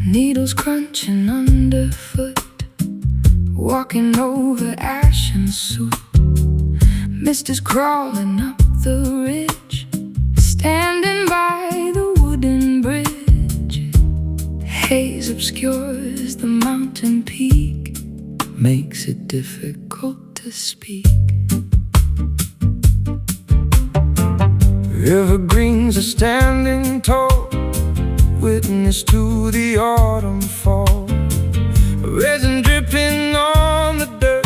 Needles crunching underfoot, walking over ash and soot. Mist is crawling up the ridge, standing by the wooden bridge. Haze obscures the mountain peak, makes it difficult to speak. Evergreens are standing tall, witness to the autumn fall. Resin dripping on the dirt,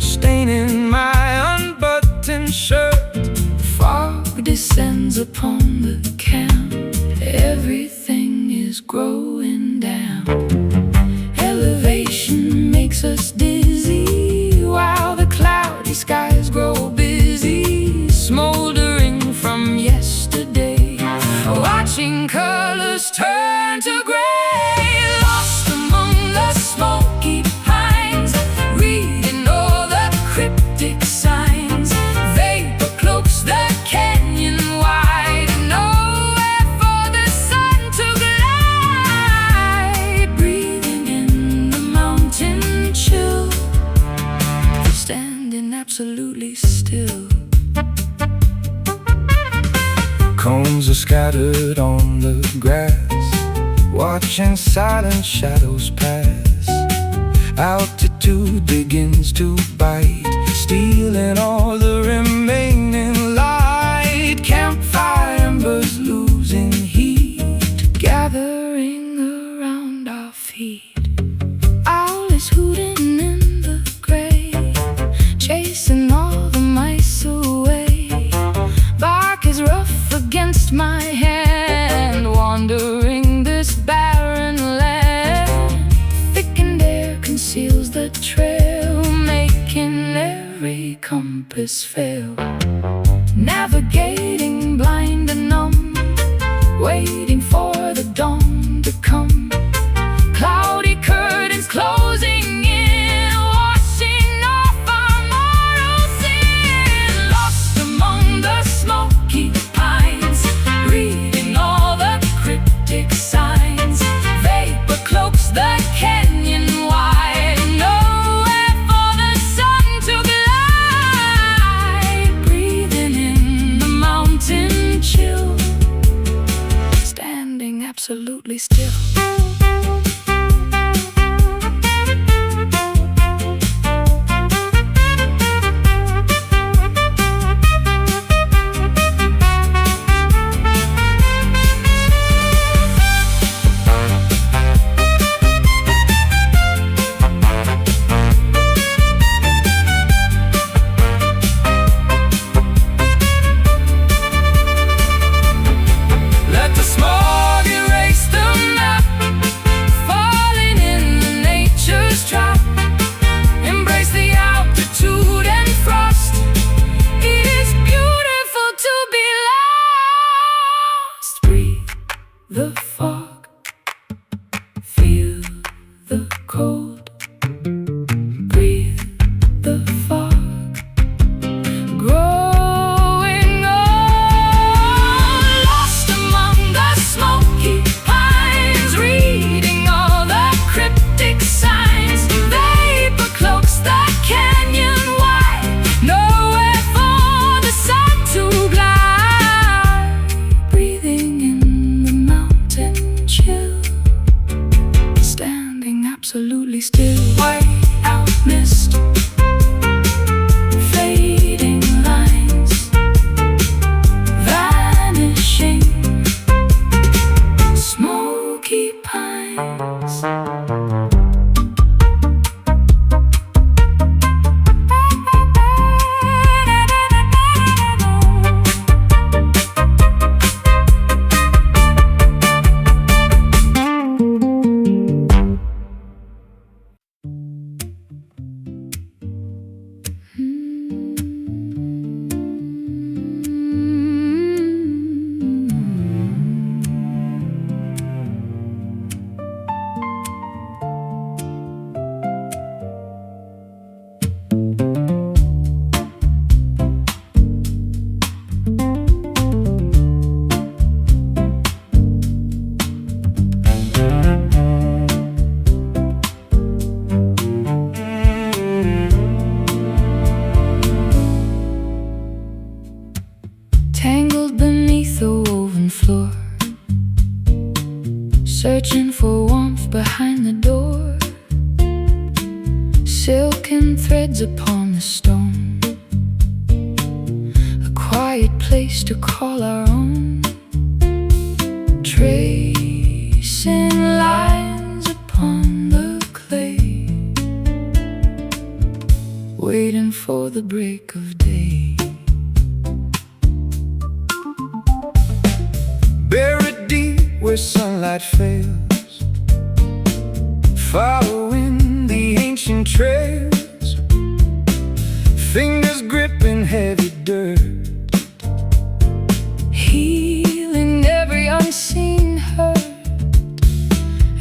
staining my unbuttoned shirt. Fog descends upon the camp, everything is growing down. Elevation makes us dizzy, while the cloudy skies grow busy, smoldering from yesterday, watching colors turn to gray. Lost among the smoky pines, reading all the cryptic signs. Vapor cloaks the canyon wide, nowhere for the sun to glide. Breathing in the mountain chill, standing absolutely still. Cones are scattered on the grass, watching silent shadows pass. Altitude begins to bite, stealing all the remaining light. Campfire embers losing heat, gathering around our feet. Owl is hooting in the gray, chasing all the mice away. Bark is rough against my hand, wandering this barren land. Thickened air conceals the trail, making every compass fail. Navigating blind and numb, waiting for the dawn to come. Cloudy curtains closing in, washing off our moral sin. Lost among the smoky pines, reading all the cryptic signs. Vapor cloaks the canyon wide, nowhere for the sun to glide. Breathing in the mountain chill, standing absolutely still. The fog, feel the cold, breathe the fog, growing old. Lost among the smoky pines, reading all the cryptic signs. Vapor cloaks the canyon wide, nowhere for the sun to glide. Breathing in the mountain searching for warmth behind the door, silken threads upon the stone, a quiet place to call our own, tracing lines upon the clay, waiting for the break of day. Buried deep where sunlight fails, following the ancient trails, fingers gripping heavy dirt, healing every unseen hurt,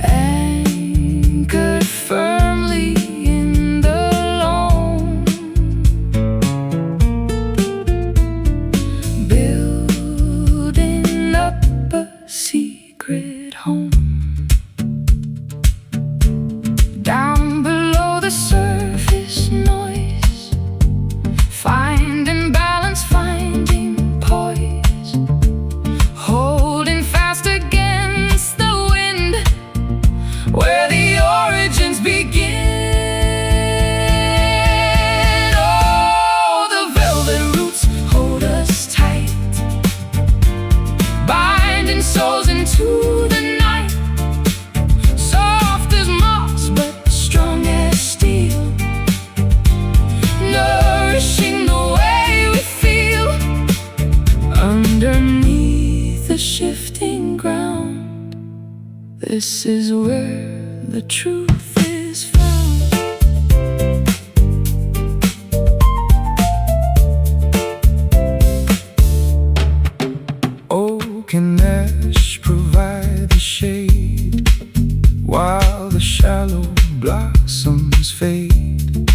anchored firmly in the loam, building up a secret home. Down below the surface noise, finding balance, finding poise, holding fast against the wind, where the origins begin. Oh, the velvet roots hold us tight, binding souls into the night, soft as moss but strong as steel, nourishing the way we feel underneath the shifting ground. This is where the truth is found. oak and ash provide the shade, while the shallow blossoms fade,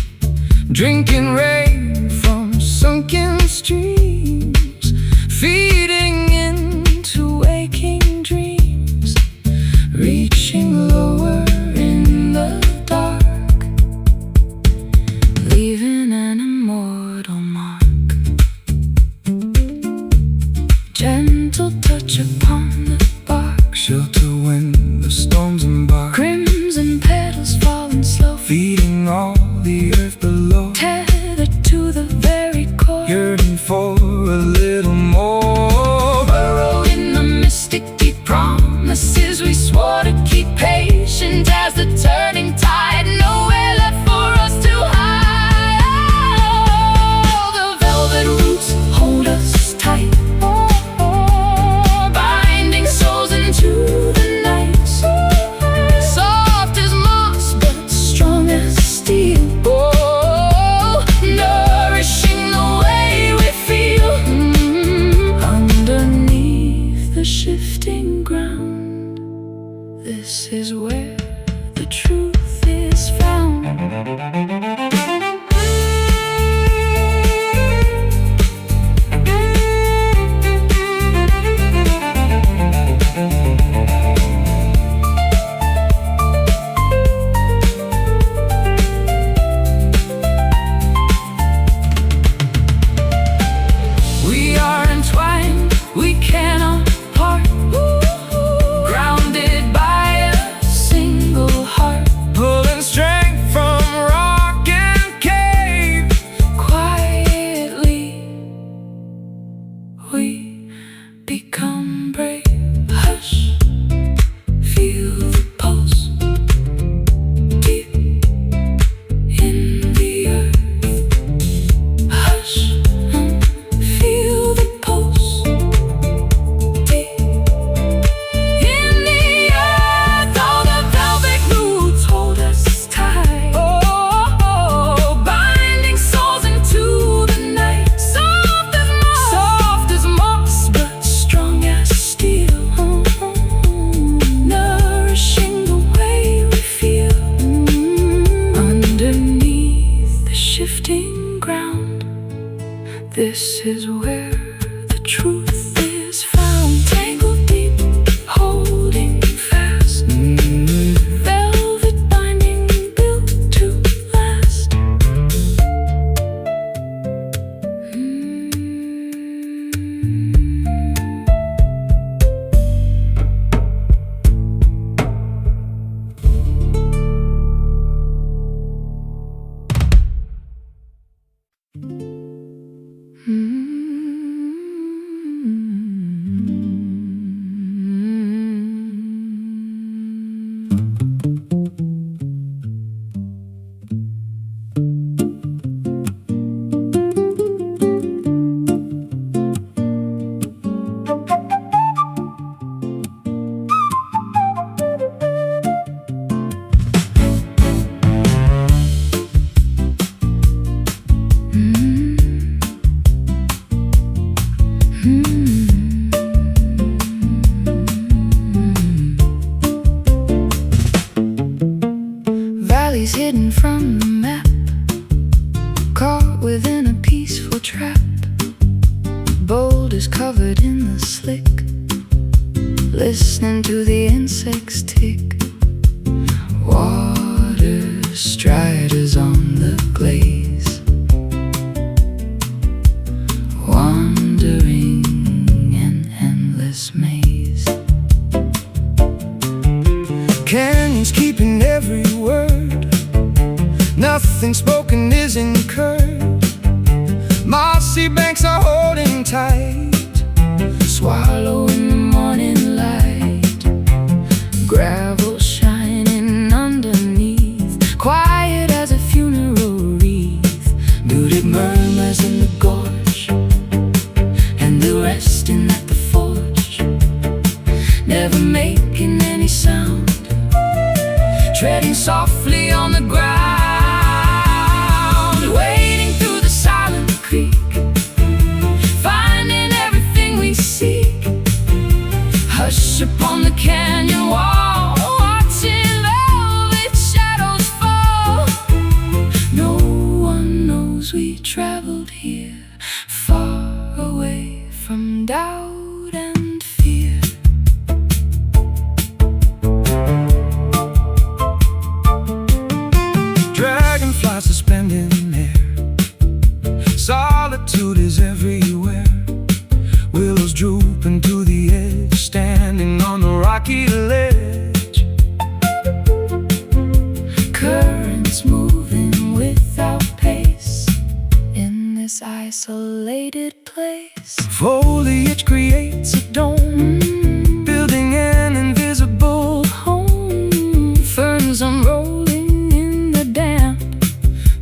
drinking rain from sunken streams, feeding into waking dreams, reaching lower in the dark, leaving an immortal mark. Gentle touch upon the bark, shelter when the storms embark, crimson petals falling slow, feeding all the earth below, tethered to the very core, yearning for a little more. burrowed in the mystic deep promises we swore to keep, patient as the turning tide, nowhere left for us to hide. Oh, the velvet roots hold us tight, binding souls into the night, soft as moss but strong as steel. Oh, nourishing the way we feel underneath the shifting ground. This is where the truth is found. We are entwined, we cannot part, grounded by a single heart, Pulling strength from rock and listening to the insects tick. Water striders on the glaze, wandering an endless maze. Canyons keeping every word, nothing spoken is incurred. Mossy banks are holding tight, swallow in the morning light. Gravel shining underneath, quiet as a funeral wreath. Muted murmurs in the gorge, and the resting at the forge, never making any sound, treading softly on the ground, wading through the silent creek, finding everything we seek. Hush upon the canyon wall, watching velvet shadows fall. No one knows we traveled here, far away from doubt and fear. Dragonflies suspended in air, solitude is everywhere. Willows drooping to the edge, standing on the rocky ledge. Currents moving without pace in this isolated place. Foliage creates a dome, building an invisible home. Ferns unrolling in the damp,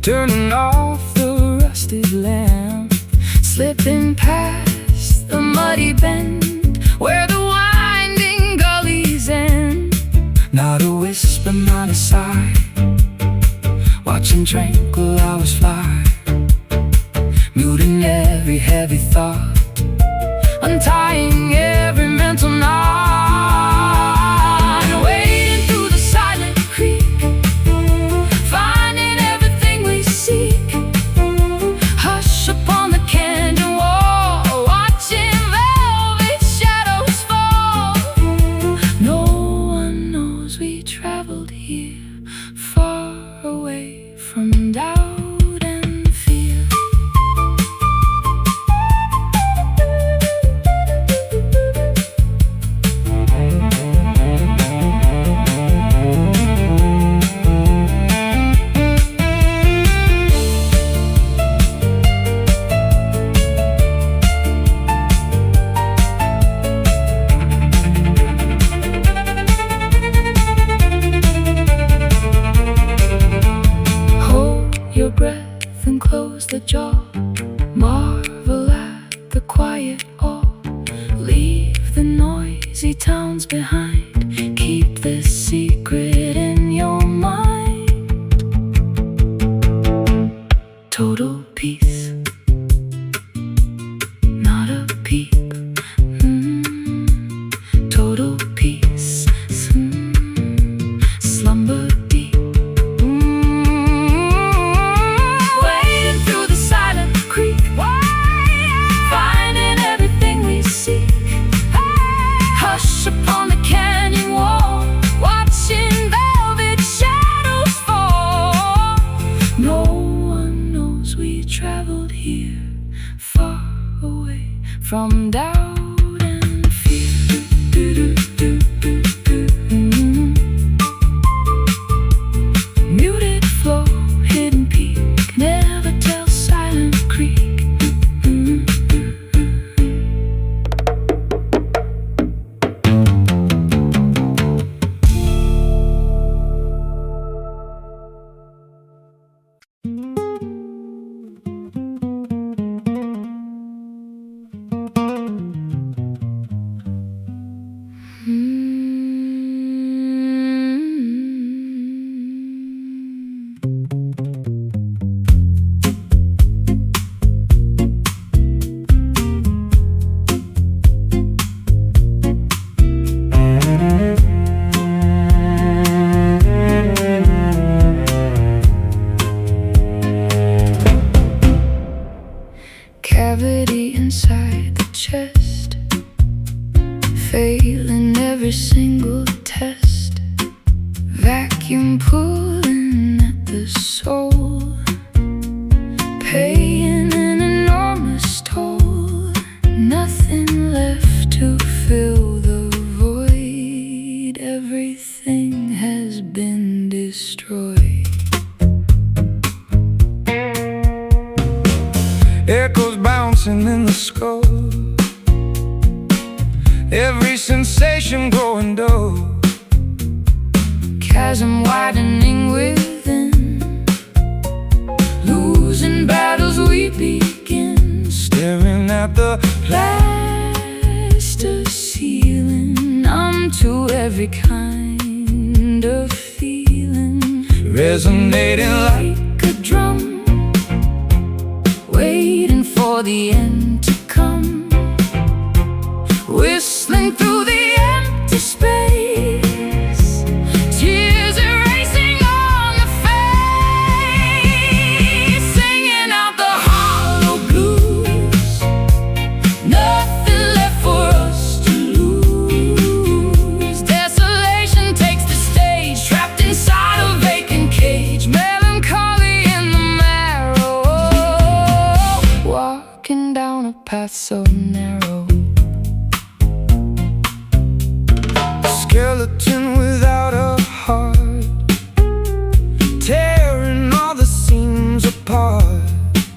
turning off the rusted lamp. Slipping past the muddy bend where the winding gullies end. Not a whisper, not a sigh, watching tranquil hours fly, muting every heavy thought, untying every mental knot. Wading through the silent creek, finding everything we seek. Hush upon the canyon wall, watching velvet shadows fall. No one knows we traveled here, far away from doubt and fear. Hold your breath and close the jaw, marvel at the quiet awe. Leave the noisy towns behind, keep this secret in your mind. Total peace, not a peep. Total peace, slumber deep. Wading through the silent creek, finding everything we seek. Hush upon the canyon wall, watching velvet shadows fall. No one knows we traveled here, far away from doubt and fear. Muted flow, hidden peak, never tell silent creek. Cavity inside the chest, failing every single test, vacuum pulling at the soul, paying an enormous toll. Nothing left to fill the void. Everything has been destroyed. Echoes bouncing in the skull, every sensation growing dull. Chasm widening within, losing battles we begin. Staring at the Plaster ceiling, numb to every kind of feeling. resonating like Like a drum, waiting for the end to come, whistling through the empty space, tears erasing on the face, singing out the hollow blues. Nothing left for us to lose. Desolation takes the stage, trapped inside a vacant cage. Melancholy in the marrow, walking down a path so narrow. skeleton without a heart, tearing all the seams apart.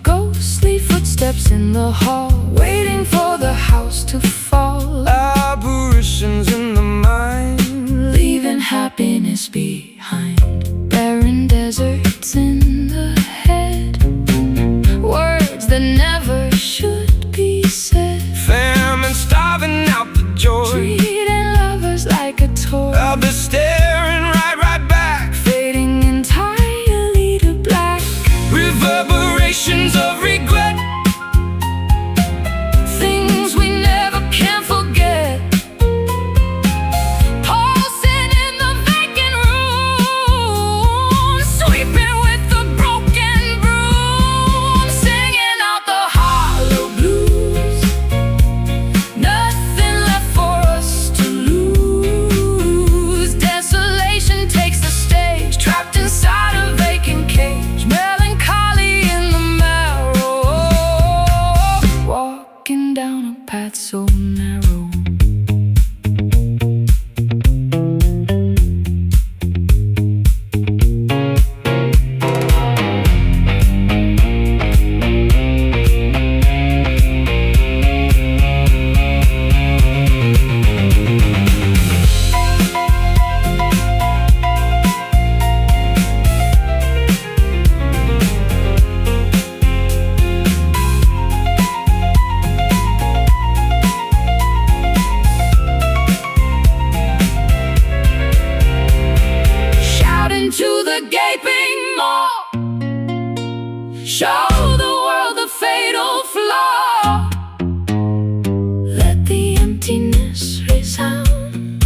Ghostly footsteps in the hall, waiting for the house to fall. Apparitions in the mind, Leaving happiness behind. Barren deserts in the head, words that never should be said. famine starving out the joy. Treating lovers like a toy, I'll be staring right back. fading entirely to black. Reverberations of regret, Things we never can forget, pulsing in the vacant room, sweeping with the broken broom, singing out the hollow blues. Nothing left for us to lose. Desolation takes the stage, trapped inside a vacant cage. Melancholy in the marrow, walking down a path so narrow. Shouting to the gaping maw, show the world the fatal flaw. Let the emptiness resound,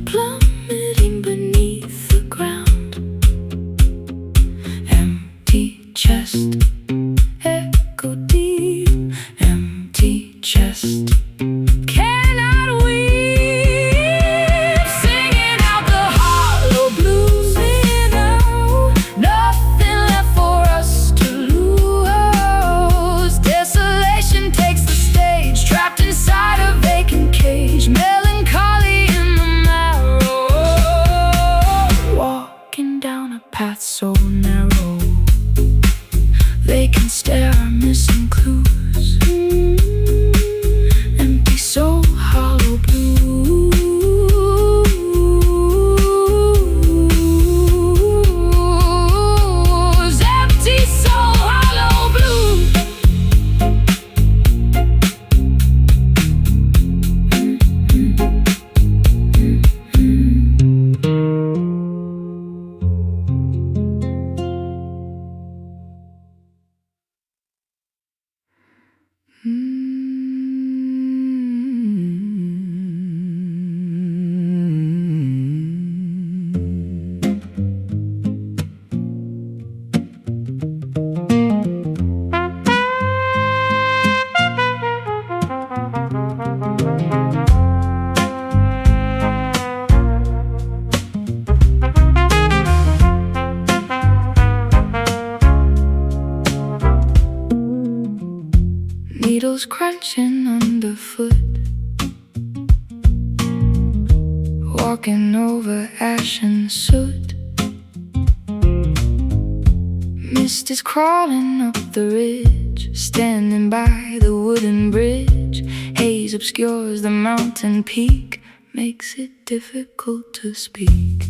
plummeting beneath the ground. Empty chest, echo deep, empty chest. Cannot weep, singing out the hollow blues. Nothing left for us to wheels crunching underfoot, walking over ash and soot. Mist is crawling up the ridge, standing by the wooden bridge. Haze obscures the mountain peak, makes it difficult to speak.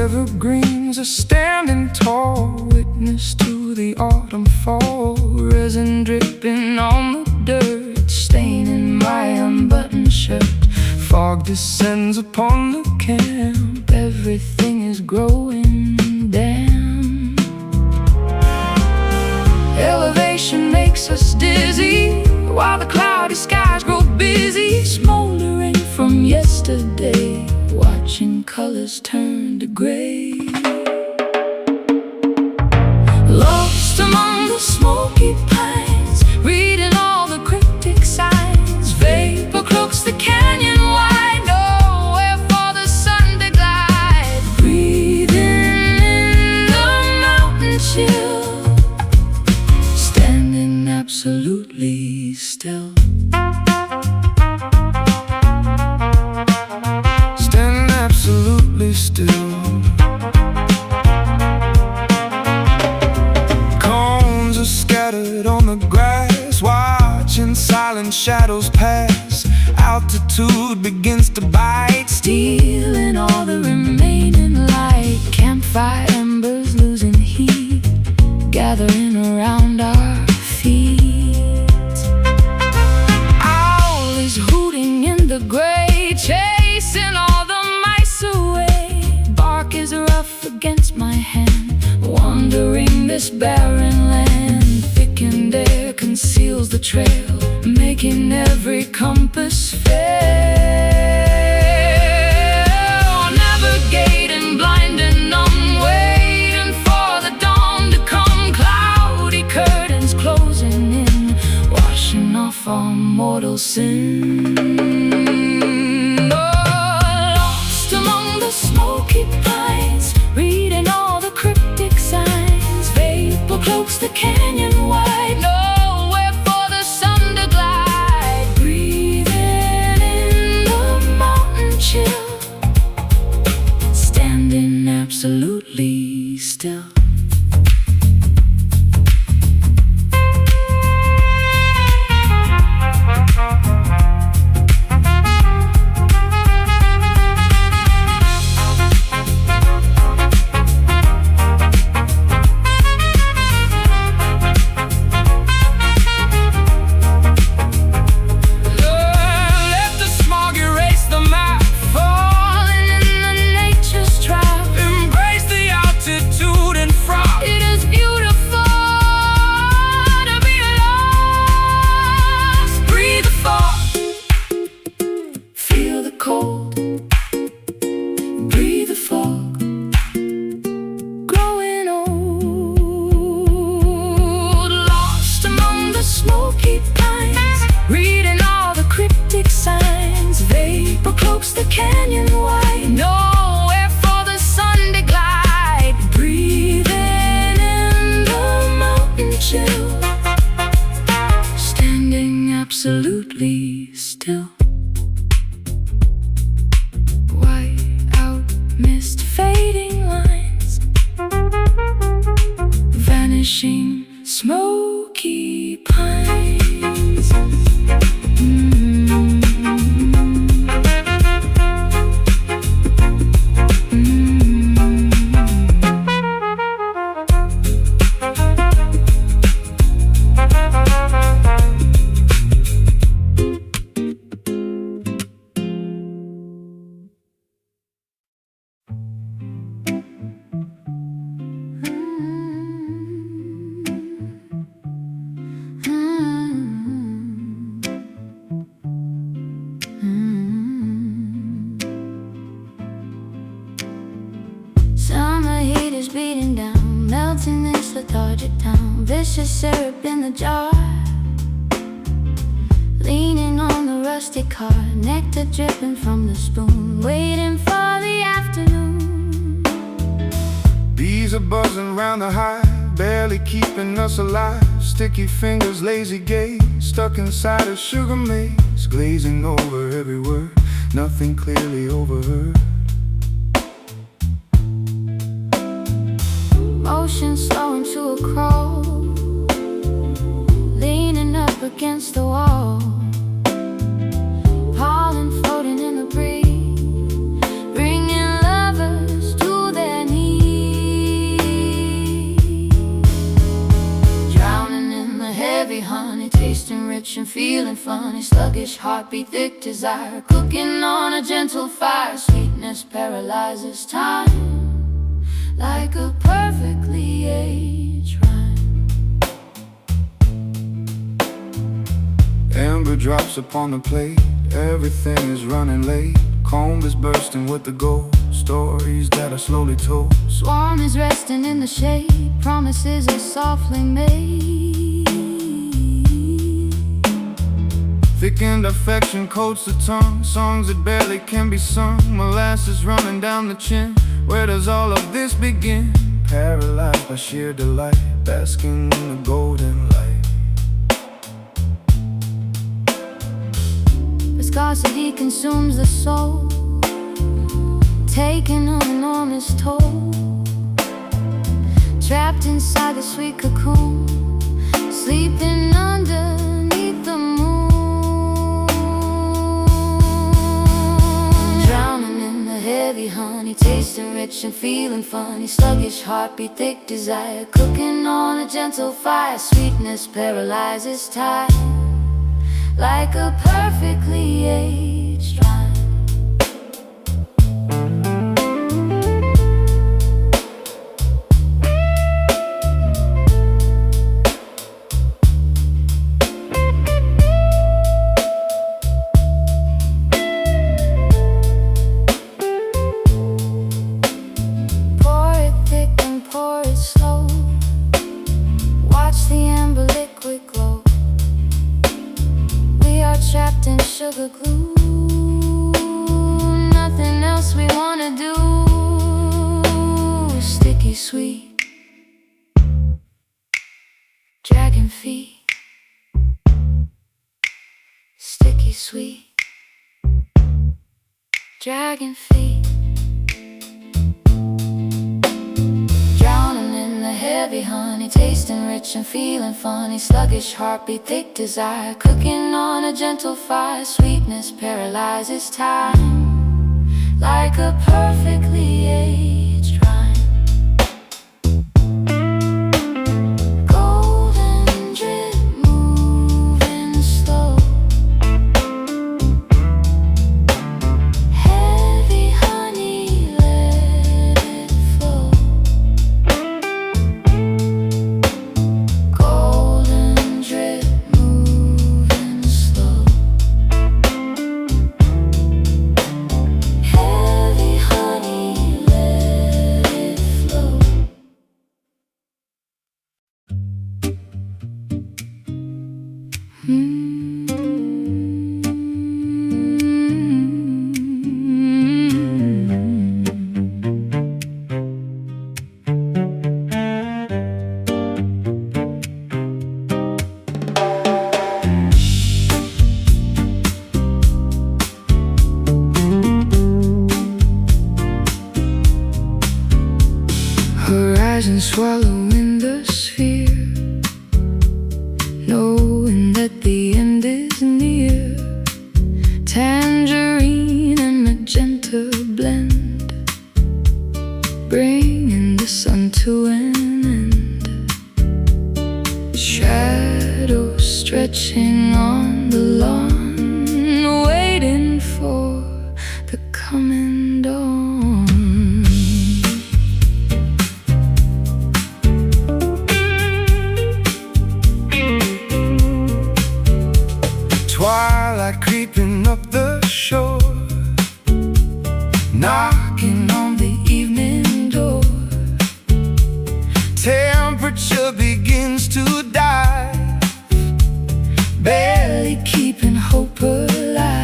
Evergreens are standing tall, witness to the autumn fall. Resin dripping on the dirt, staining my unbuttoned shirt. Fog descends upon the camp, everything is growing damp. Elevation makes us dizzy, while the cloudy skies grow busy, smoldering from yesterday, watching colors turn to gray. Lost among the smoky pines, reading all the cryptic signs. Vapor cloaks the canyon wide, nowhere for the sun to glide. Breathing in the mountain chill, standing absolutely still. Absolutely still. Cones are scattered on the grass, watching silent shadows pass. Altitude begins to bite, stealing all the remaining light. Campfire embers losing heat, gathering around our feet. Owl is hooting in the gray, chasing all the away. Bark is rough against my hand, wandering this barren land. Thickened air conceals the trail, making every compass fail. Navigating blind and numb, waiting for the dawn to come. Cloudy curtains closing in, washing off our mortal sin. Smoky pines, reading all the cryptic signs. Vapor cloaks the canyon wide, nowhere for the sun to glide. Breathing in the mountain chill, standing absolutely still. The canyon wide, nowhere for the sun to glide. Breathing in the mountain chill, standing absolutely still. White out mist, fading lines, vanishing smoky pines. Beating down, melting this lethargic town. vicious syrup in the jar, leaning on the rustic rustic car, nectar dripping from the spoon, waiting for the afternoon. Bees are buzzing round the hive, barely keeping us alive. Sticky fingers, lazy gaze, stuck inside a sugar maze, glazing over every word, nothing clearly overheard. Motion slowing to a crawl, leaning up against the wall. Pollen floating in the breeze, bringing lovers to their knees. Drowning in the heavy honey, tasting rich and feeling funny. Sluggish heartbeat, thick desire, cooking on a gentle fire. Sweetness paralyzes time like a perfectly aged rhyme. Amber drops upon the plate, everything is running late. Comb is bursting with the gold, stories that are slowly told. Swarm is resting in the shade, promises are softly made. Thickened affection coats the tongue, songs that barely can be sung. Molasses running down the chin, where does all of this begin? Paralyzed by sheer delight, basking in the golden light. Viscosity consumes the soul, taking an enormous toll. Trapped inside the sweet cocoon, sleeping underneath the moon. Drowning in the heavy honey, tasting rich and feeling funny. Sluggish heartbeat, thick desire, cooking on a gentle fire. Sweetness paralyzes time like a perfectly aged rhyme. Pour it thick and pour it slow, watch the amber liquid glow. We are trapped in sugar glue, nothing else we wanna do. Sticky sweet, dragon feet. Sticky sweet, dragon feet. Drowning in the heavy honey, tasting rich and feeling funny. Sluggish heartbeat, thick desire, cooking on a gentle fire. Sweetness paralyzes time like a perfectly aged rhyme. Golden drip moving slow, heavy honey, let it flow. Golden drip moving slow, heavy honey, let it flow. Horizon swallowing the sphere, knowing that the end is near. Tangerine and magenta blend, bringing the sun to an end. Shadows stretching on the lawn, waiting for the coming dawn. Twilight creeping up the shore, knocking on the evening door. Temperature begins to dive, Barely keeping hope alive.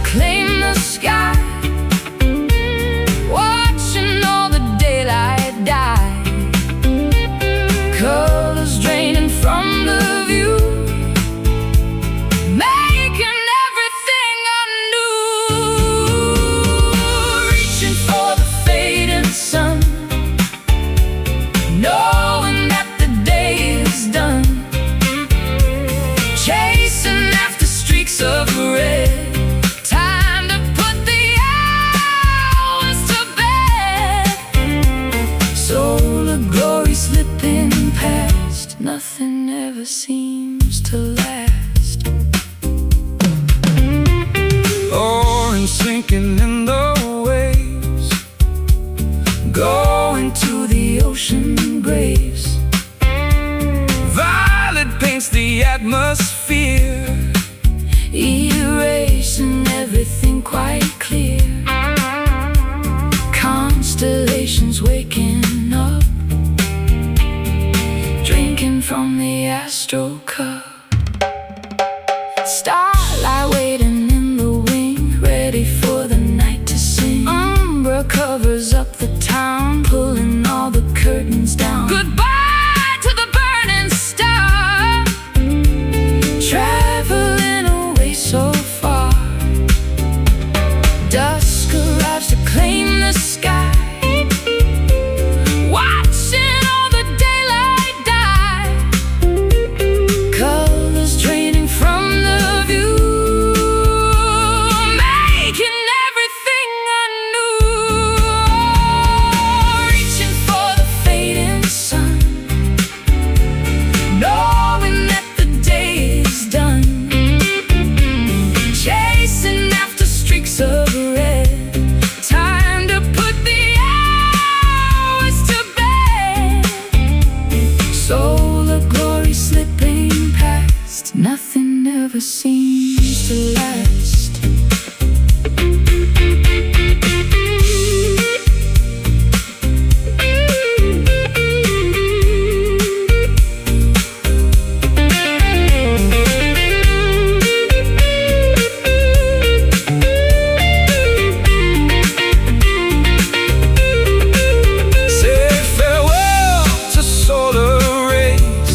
claim the sky, watching all the daylight die. Colors draining from the view, making everything anew. Reaching for the fading sun, knowing that the day is done. Chasing after streaks of red, time to put the hours to bed. Solar glory slipping past, nothing ever seems to last. Orange sinking in the waves, Going to the ocean graves. violet paints the atmosphere, Erasing everything quite clear. Constellations waking up, drinking from the astral cup. Starlight waiting in the wing, ready for the night to sing. Umbra covers up the town, pulling all the curtains down. Goodbye to the burning star, traveling away so far. Dusk arrives to claim the sky, watching all the daylight die. Colors draining from the view, making everything anew. Reaching for the fading sun, knowing that the day is done. Chasing after streaks of red, time to put the hours to bed. Solar glory slipping past, nothing ever seems to last. say farewell to solar rays,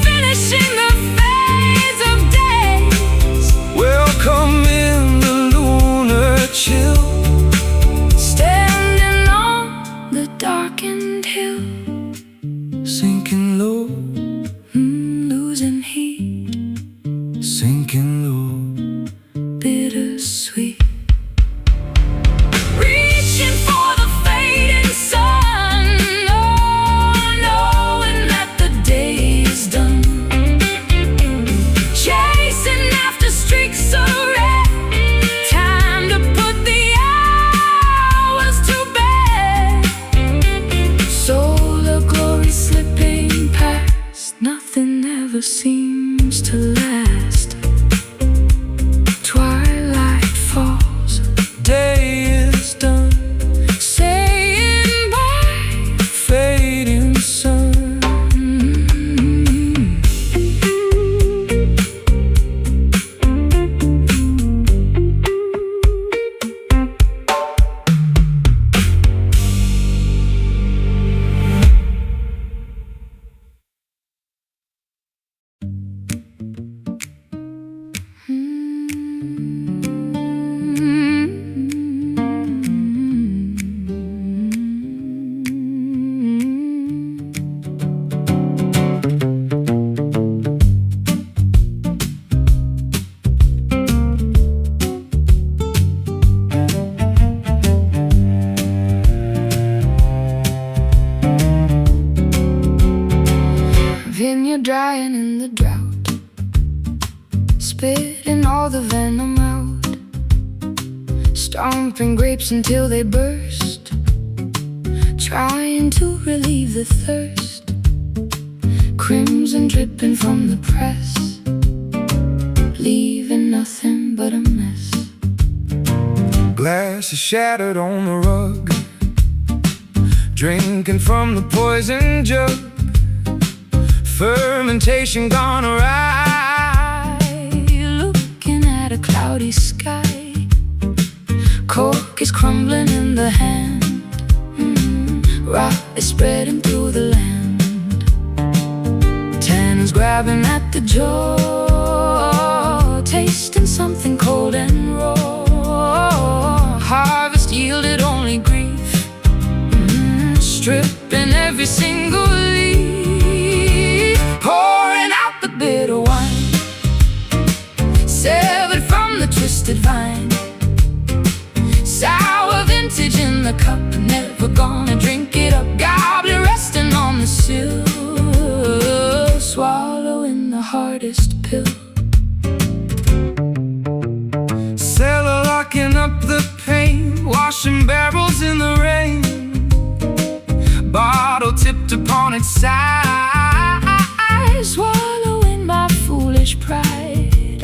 Finishing the phase of days, welcome in the lunar chill. standing on the darkened hill, Sinking low, losing heat, sinking low. bittersweet. Reaching for the fading sun, oh, knowing that the day is done. Chasing after streaks of red, time to put the hours to bed. Solar glory slipping past, nothing ever seems to last. Twilight falls, Day is done, saying bye, fading sun. Vineyard drying in the drought, spitting all the venom out, stomping grapes until they burst, trying to relieve the thirst. Crimson dripping from the press, leaving nothing but a mess. Glass is shattered on the rug, drinking from the poison jug. Fermentation gone awry, Looking at a cloud cloudy sky. Cork is crumbling in the hand. Rot is spreading through the land. Tannins grabbing at the jaw, tasting something cold and raw. Harvest yielded only grief, stripping every single leaf, pouring out the bitter wine, severed from the twisted vine. Sour vintage in the cup, never gonna drink it up. Goblet resting on the sill, swallowing the hardest pill. Cellar locking up the pain, washing barrels in the rain. Bottle tipped upon its side, Swallowing my foolish pride,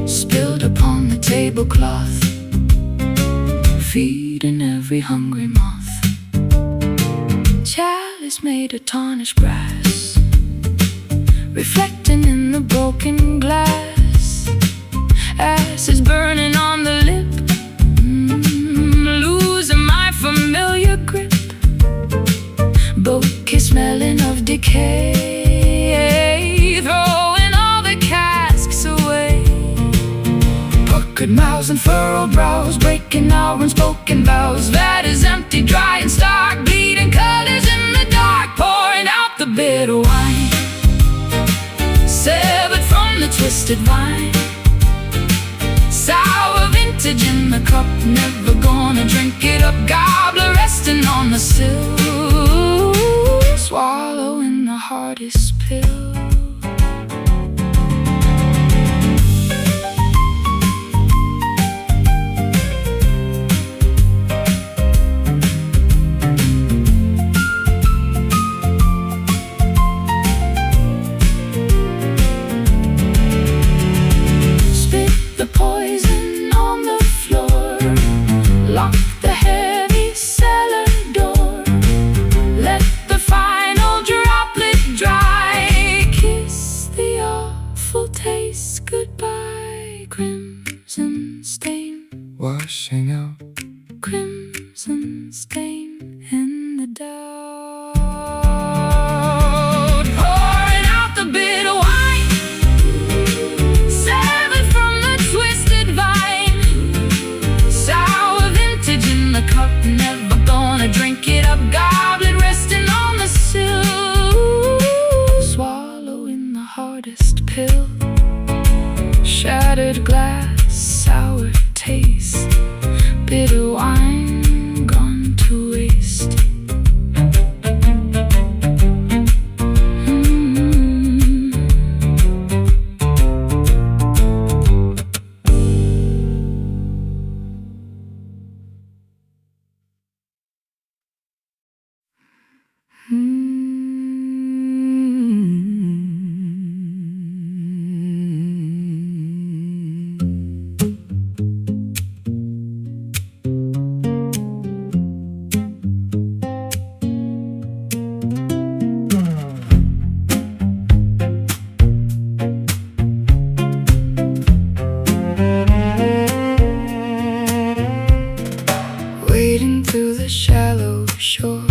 spilled upon the tablecloth, feeding every hungry moth. Chalice made of tarnished brass, reflecting in the broken glass. Acids burning on the lip, losing my familiar grip. Bouquet smelling of decay, throwing all the casks away. Puckered mouths and furrowed brows, breaking our unspoken vows. That is empty, dry and stark, bleeding colors in the dark, pouring out the bitter wine, severed from the twisted vine. Sour vintage in the cup, never gonna drink it up. Gobbler resting on the sill, swallowing the hardest pill. Poison on the floor, lock the heavy cellar door, let the final droplet dry, kiss the awful taste goodbye. Crimson stain, washing out. Crimson stain in the doubt, pouring out the bitter wine, severed from the twisted vine. Sour vintage in the cup, never gonna drink it up. Goblet resting on the sill, swallowing the hardest pill. Shattered glass, sour taste, bitter wine gone to waste. Wading through the shallow shore,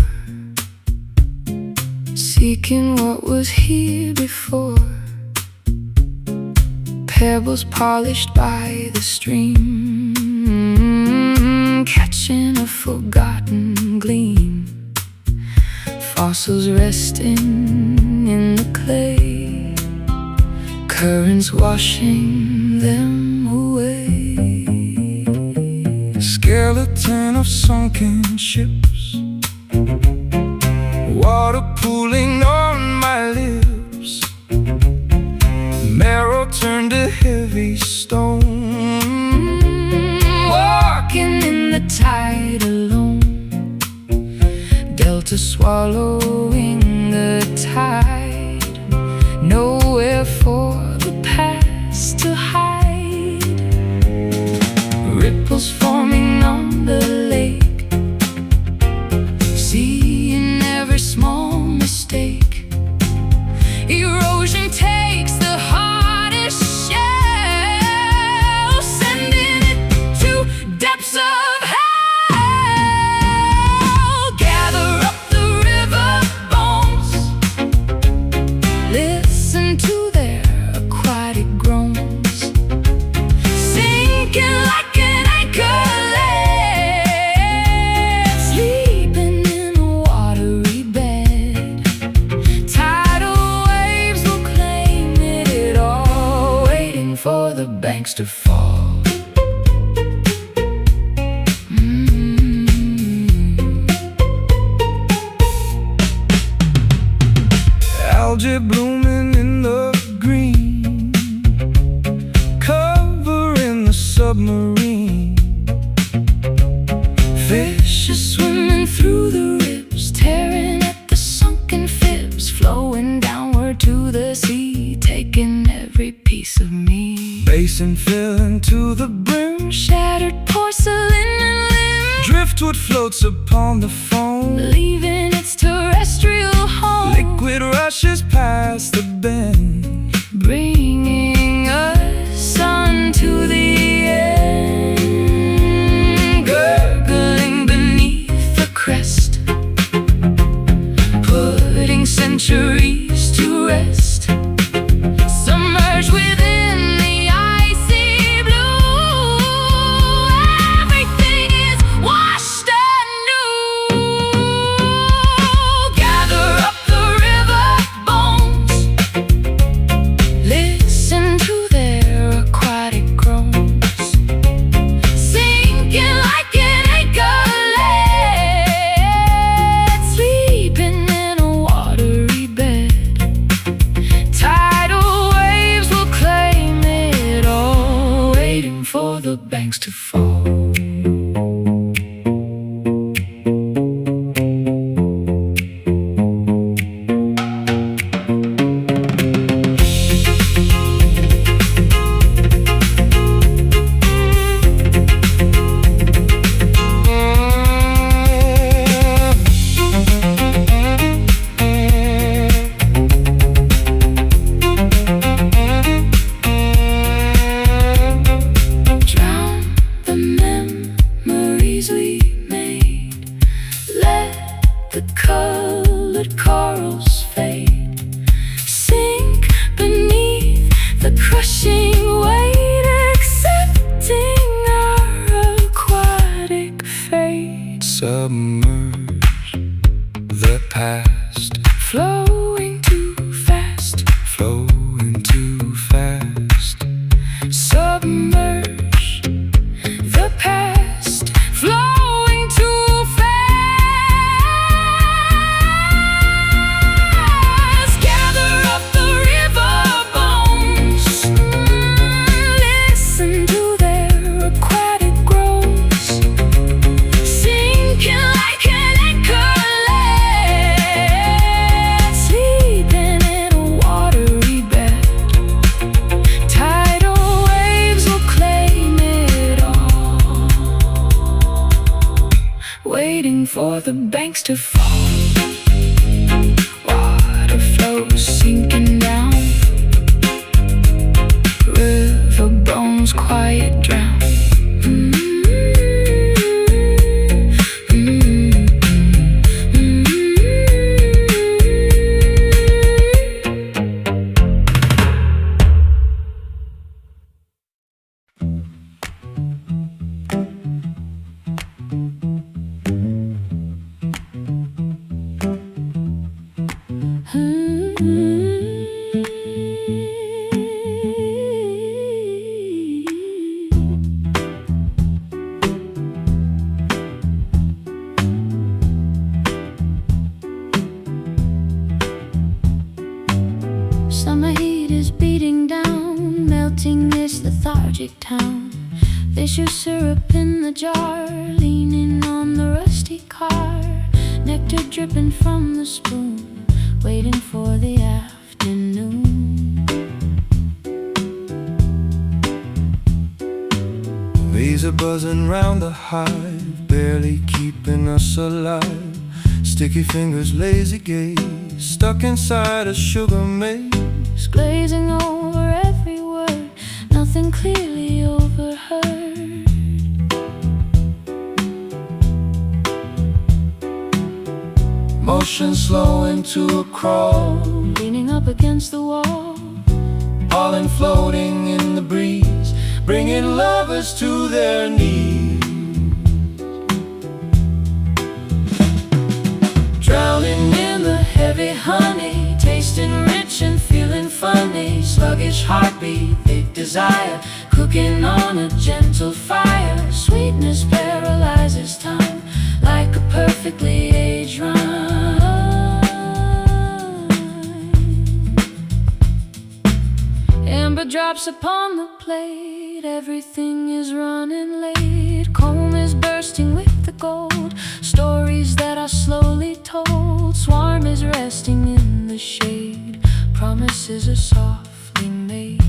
seeking what was here before. Pebbles polished by the stream, catching a forgotten gleam. Fossils resting in the clay, currents washing them away. Skeleton of sunken ships, water pooling on my lips. Marrow turned to heavy stone, Walking in the tide alone, Delta swallowing the tide. Nowhere for the past to hide. Ripples forming on the lake, seeing every small mistake. Erosion takes the hardest shells, and the banks to fall. Algae blooming in the green, covering the submarine. Fishes swimming through the ribs, tearing at the sunken fibs, flowing downward to the sea, taking every piece of me. Basin filling to the brim, Shattered porcelain and limb, driftwood floats upon the foam, leaving its terrestrial home. liquid rushes past the bend, Bringing us unto the end, gurgling beneath the crest, putting centuries to rest, submerged within the icy blue. Everything is washed anew. Gather up the river bones, listen to their aquatic groans, sinking like an anchoret, sleeping in a watery bed. Tidal waves will claim it all, waiting for the banks to fall. Drown the memories we made, let the colored corals fade, sink beneath the crushing weight, accepting our aquatic fate. submerge the past, Flowing too fast, flowing too fast. submerge the past, flowing too fast. Gather up the river bones, listen to their aquatic groans, sinking like an anchoret, sleeping in a watery bed. Tidal waves will claim it all, waiting for the banks to fall. Water flows sinking down, river bones quiet drown. Summer heat is beating down, melting this lethargic town. Fish are syrup in the jar, leaning on the rusty car. Nectar dripping from the spoon, waiting for the afternoon. Bees are buzzing round the hive, barely keeping us alive. Sticky fingers, lazy gaze, stuck inside a sugar maze. Glazing over every word, nothing clearly overheard. Motion slowing to a crawl, Leaning up against the wall, pollen floating in the breeze, bringing lovers to their knees. drowning in the heavy honey, tasting rich and feeling funny. Sluggish sluggish heartbeat, thick desire, cooking on a gentle fire. Sweetness paralyzes time like a perfectly aged rhyme. Amber drops upon the plate, everything is running late. Comb is bursting with the gold, stories that are slowly told. Swarm is resting in the shade, promises are softly made.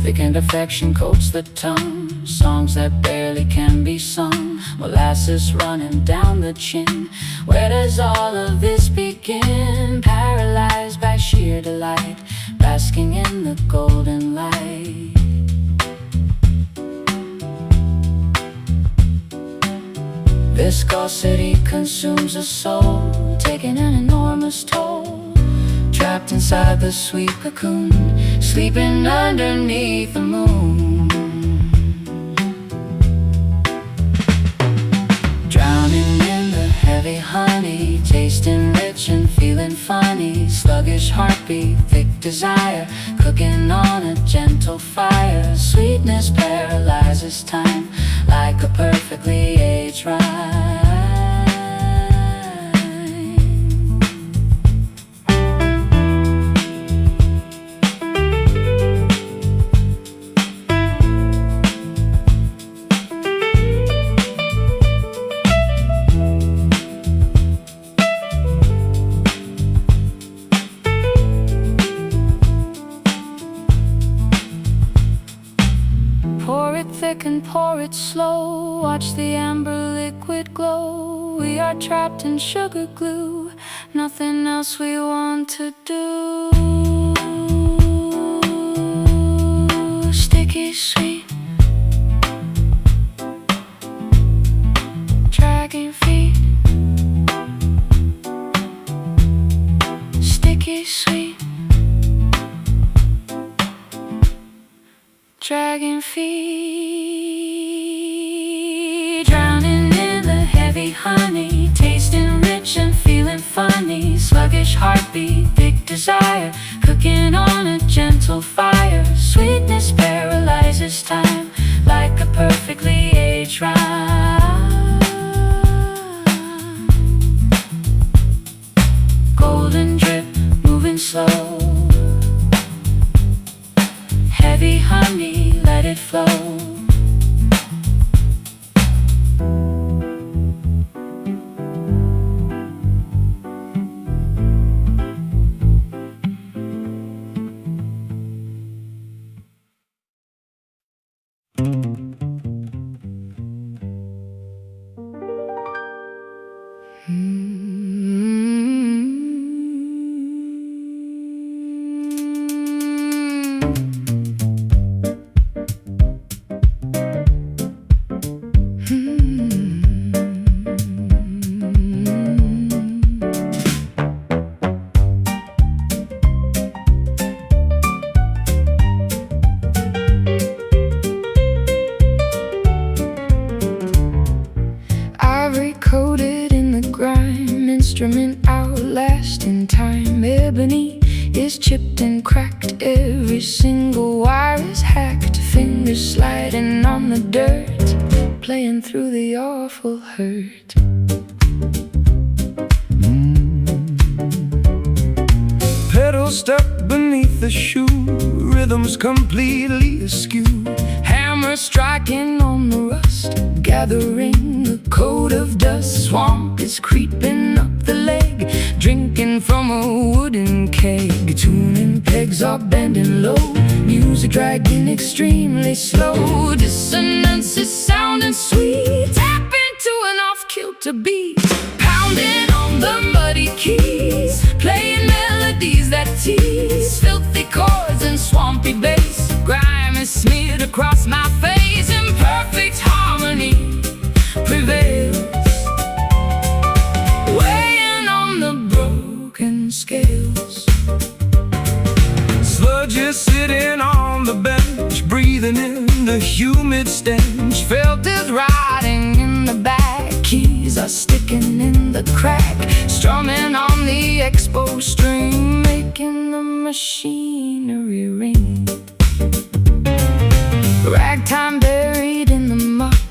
Thickened affection coats the tongue, songs that barely can be sung. Molasses running down the chin, where does all of this begin? Paralyzed by sheer delight, basking in the golden light. Viscosity consumes a soul, taking an enormous toll. Trapped inside the sweet cocoon, sleeping underneath the moon. Drowning in the heavy honey, tasting rich and feeling funny. Sluggish heartbeat, thick desire, cooking on a gentle fire. Sweetness paralyzes time like a perfectly aged rhyme. Pour it thick and pour it slow, watch the amber liquid glow. We are trapped in sugar glue, nothing else we want to do. Sticky sweet, dragging feet. Sticky sweet, dragging feet. Drowning in the heavy honey, tasting rich and feeling funny. Sluggish heartbeat, thick desire, cooking on a gentle fire. Sweetness paralyzes time like a perfectly aged rhyme. Golden drip, moving slow. Heavy honey, let it flow. Coated in the grime, instrument outlasting time. Ebony is chipped and cracked, every single wire is hacked. Fingers sliding on the dirt, playing through the awful hurt. Pedals stuck beneath the shoe, rhythms completely askew. Hammer striking on the rust, gathering a coat of dust. Swamp is creeping up the leg, drinking from a wooden keg. Tuning pegs are bending low, music dragging extremely slow. Dissonance is sounding sweet, tap into an off-kilter beat. Pounding on the muddy keys, playing melodies that tease. Filthy chords and swampy bass, grime is smeared across my face. Imperfect harmony prevails, weighing on the broken scales. Sludge is sitting on the bench, breathing in the humid stench. Felt is riding in the back, keys are sticking in the crack. Strumming on the machinery ring. Ragtime buried in the muck,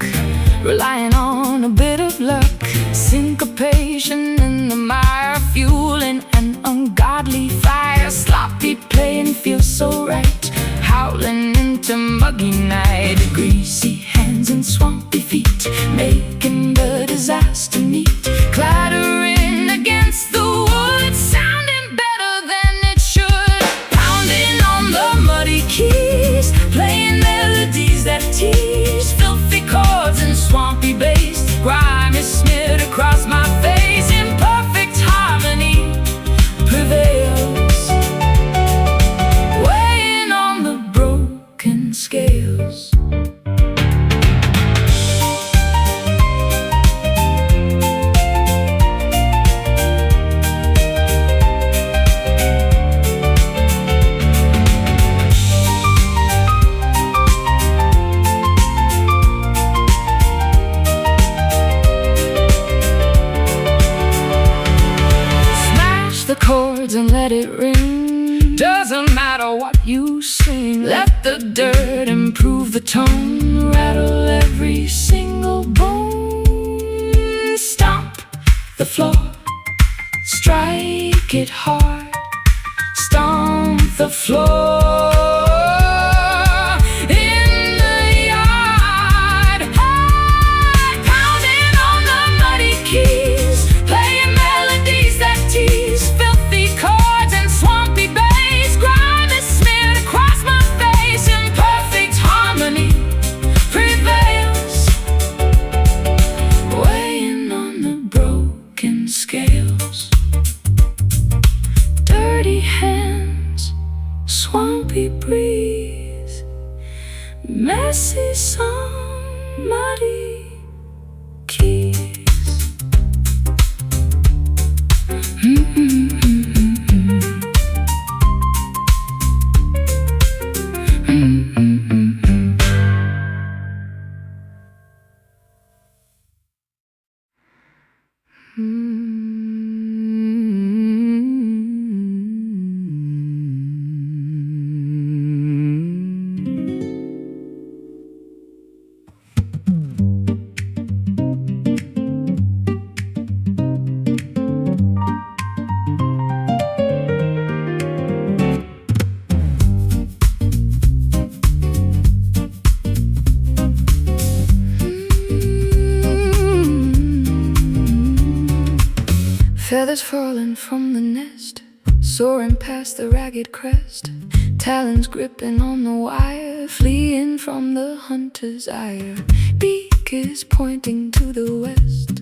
relying on a bit of luck. Syncopation in the mire, fueling an ungodly fire. Sloppy playing feels so right, howling into muggy night. Greasy hands and swampy feet, making the disaster neat. Clattering against the wood, sounding better than it should. Pounding on the muddy keys, playing melodies that tease. Filthy chords and swampy bass, grime is smeared across my face. Imperfect harmony prevails, weighing on the broken scales. The chords and let it ring. Doesn't matter what you sing. Let the dirt improve the tone. Rattle every single bone. Stomp the floor, strike it hard. Stomp the floor. Scales, dirty hands, swampy breeze, messy song, muddy keys. Feathers falling from the nest, soaring past the ragged crest. Talons gripping on the wire, fleeing from the hunter's ire. Beak is pointing to the west,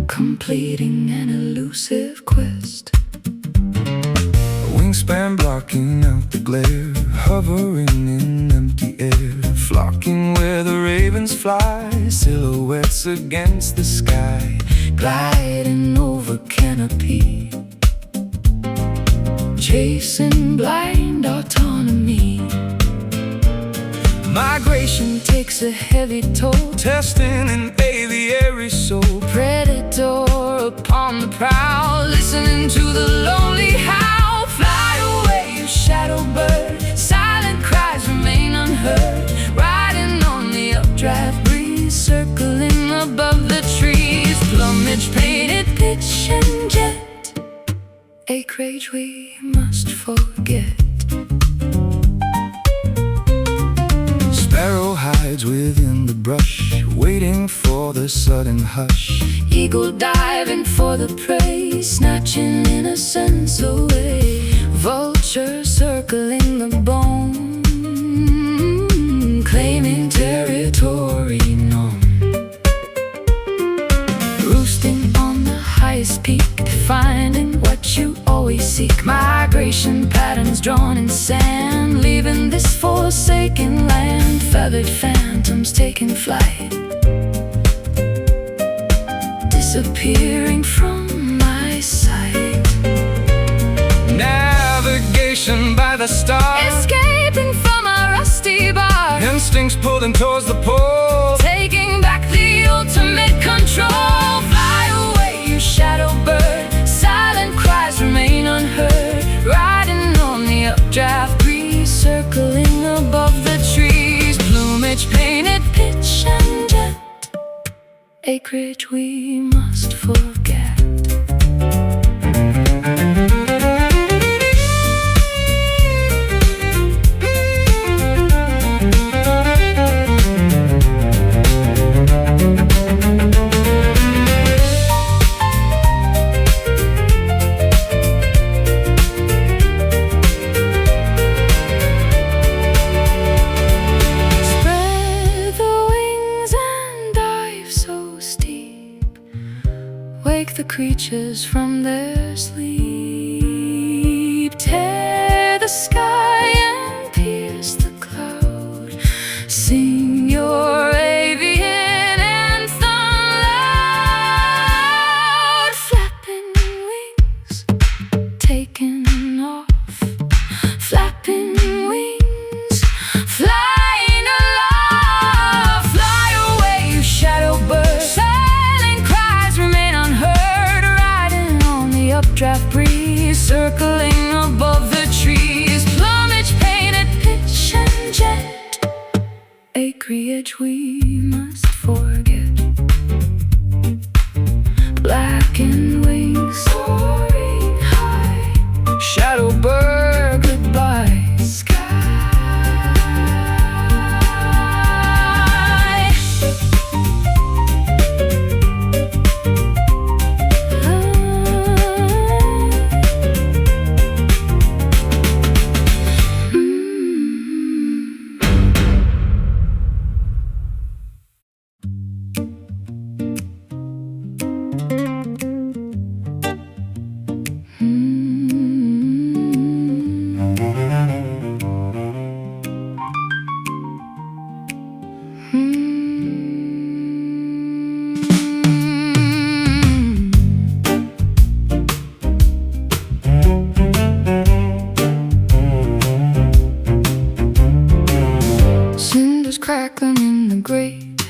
completing an elusive quest. A wingspan blocking out the glare, hovering in empty air. Flocking where the ravens fly, silhouettes against the sky. Gliding over canopy, chasing blind autonomy. Migration takes a heavy toll, Testing an aviary soul. predator upon the prowl, listening to the lonely howl. Fly away, you shadow bird, silent cries remain unheard. Riding on the updraft breeze, circling above the trees. Plumage painted pitch and jet, acreage we must forget. Sparrow hides within the brush, waiting for the sudden hush. Eagle diving for the prey, snatching innocence away. Vulture circling the bone, claiming territory known. Roosting on the highest peak, finding what you always seek. Migration patterns drawn in sand, leaving this forsaken land. Feathered phantoms taking flight, disappearing from my sight. Navigation by the stars, Escaping from a rusty bar, instincts pulling towards the pole. taking back the ultimate control. Fly away, you shadow bird, silent cries remain unheard. acreage we must forget. Wake the creatures from their sleep. Tear the sky and pierce the cloud. Sing your avian anthem loud. Flapping wings, taking off. Flapping wings, flying aloft. Fly away, you shadow bird. Updraft breeze circling above the trees. Plumage painted pitch and jet. Acreage we must forget. Blackened wings soaring high. Shadow bird goodbye. Crackling in the grate,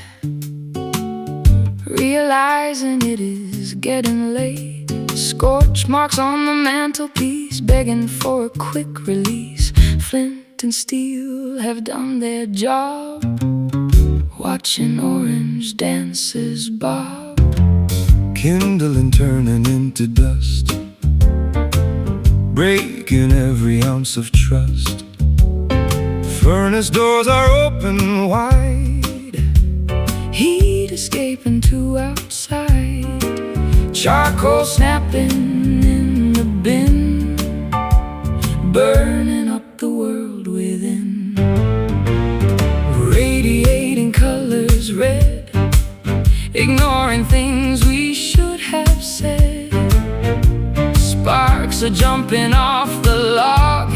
realizing it is getting late. Scorch marks on the mantelpiece, begging for a quick release. Flint and steel have done their job, watching orange dances bob. Kindling, turning into dust, breaking every ounce of trust. Furnace doors are open wide, heat escaping to outside. charcoal Snapping in the bin, burning up the world within. Radiating colors red, ignoring things we should have said. Sparks are jumping off the log,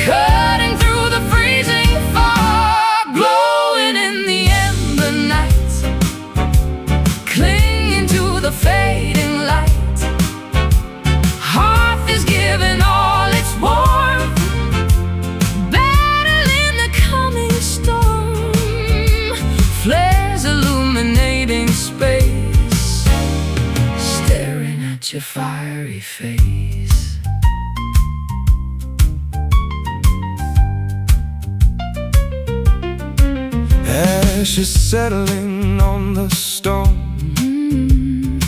cutting through the freezing fog. Glowing in the ember night, clinging to the fading light. Hearth is giving all its warmth, battling the coming storm. Flares illuminating space, staring at your fiery face. Ashes settling on the stone,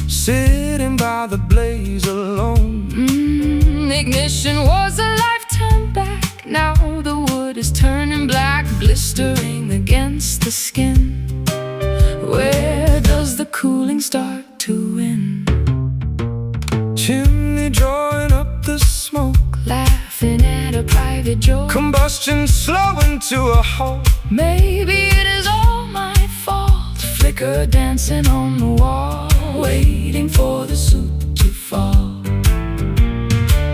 sitting by the blaze alone. Ignition was a lifetime back, now the wood is turning black, blistering against the skin. Where does the cooling start to end? Chimney drawing up the smoke, Laughing at a private joke. combustion slowing to a halt. Maybe it is all my fault. Flicker dancing on the wall, waiting for the suit to fall.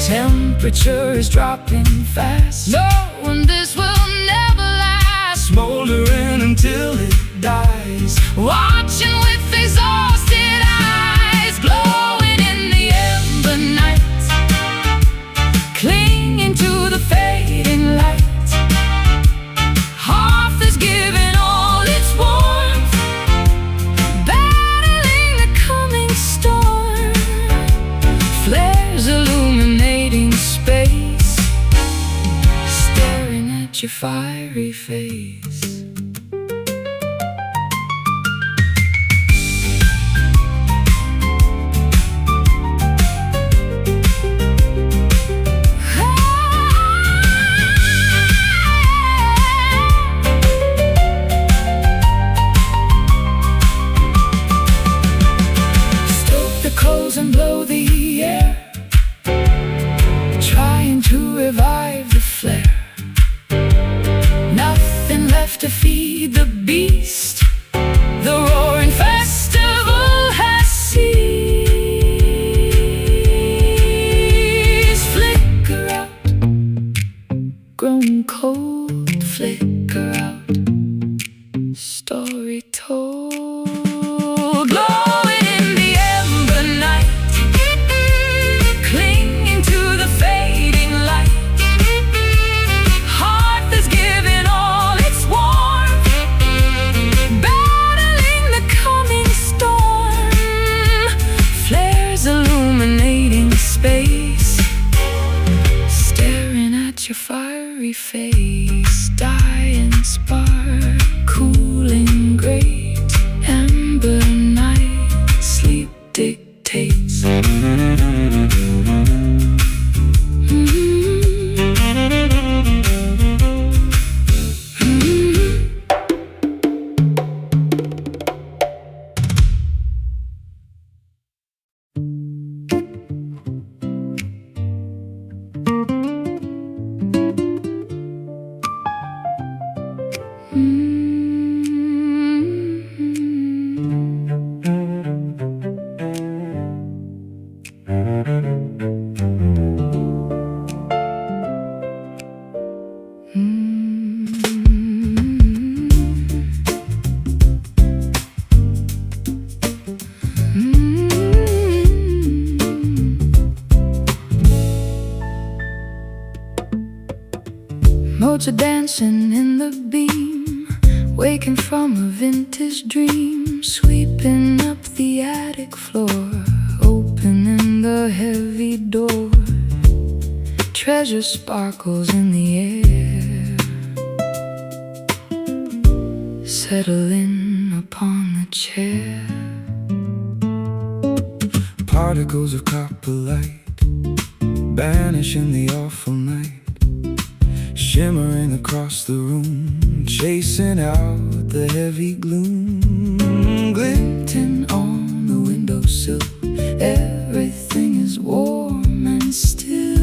Temperature is dropping fast, knowing this will never last. Smoldering until it dies, Watching with exhausted eyes, glowing in the ember night, clinging to the fading light. Hearth is giving all its warmth, battling the coming storm. Flares illuminating space, staring at your fiery face. and blow the air, trying to revive the flare. Nothing left to feed the beast. The roaring festival has ceased. Flicker out, grown cold, flicker out. Story told, glowing in the ember night, clinging to the fading light. Heart that's giving all its warmth, battling the coming storm. Flares illuminating space, staring at your fiery face. Dying spark, cooling great, ember night, sleep dictates. Modes are dancing in the beam, waking from a vintage dream, sweeping up the attic floor, opening the heavy door. Treasure sparkles in the air, settling upon the chair. Particles of copper light vanish in the awful night, shimmering across the room, chasing out the heavy gloom. Glinting on the windowsill, everything is warm and still.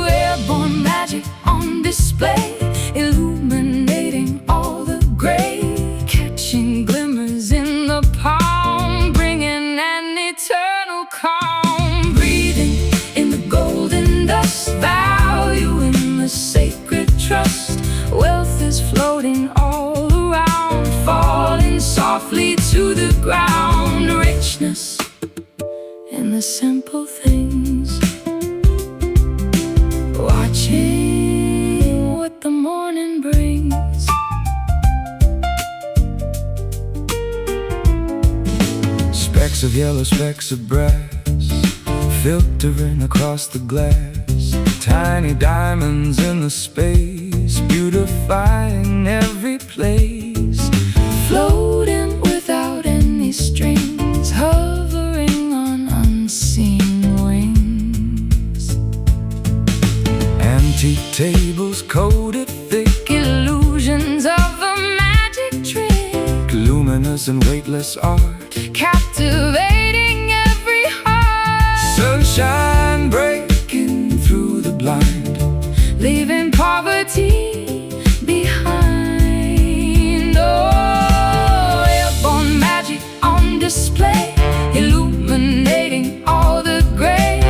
Airborne magic on display, illuminating all the gray, catching glimmers in the palm, bringing an eternal calm. Breathing in the golden dust, valuing the sacred trust. Wealth is floating all around, falling softly to the ground. Richness in the simple things, watching what the morning brings. Specks of yellow, specks of brass, filtering across the glass. Tiny diamonds in the space, beautifying every place. Floating without any strings, hovering on unseen wings. Antique tables coated thick, Illusions of a magic trick, luminous and weightless art, captivating every heart. sunshine breaking through the blind, Leaving poverty behind. Oh, airborne magic on display, illuminating all the gray,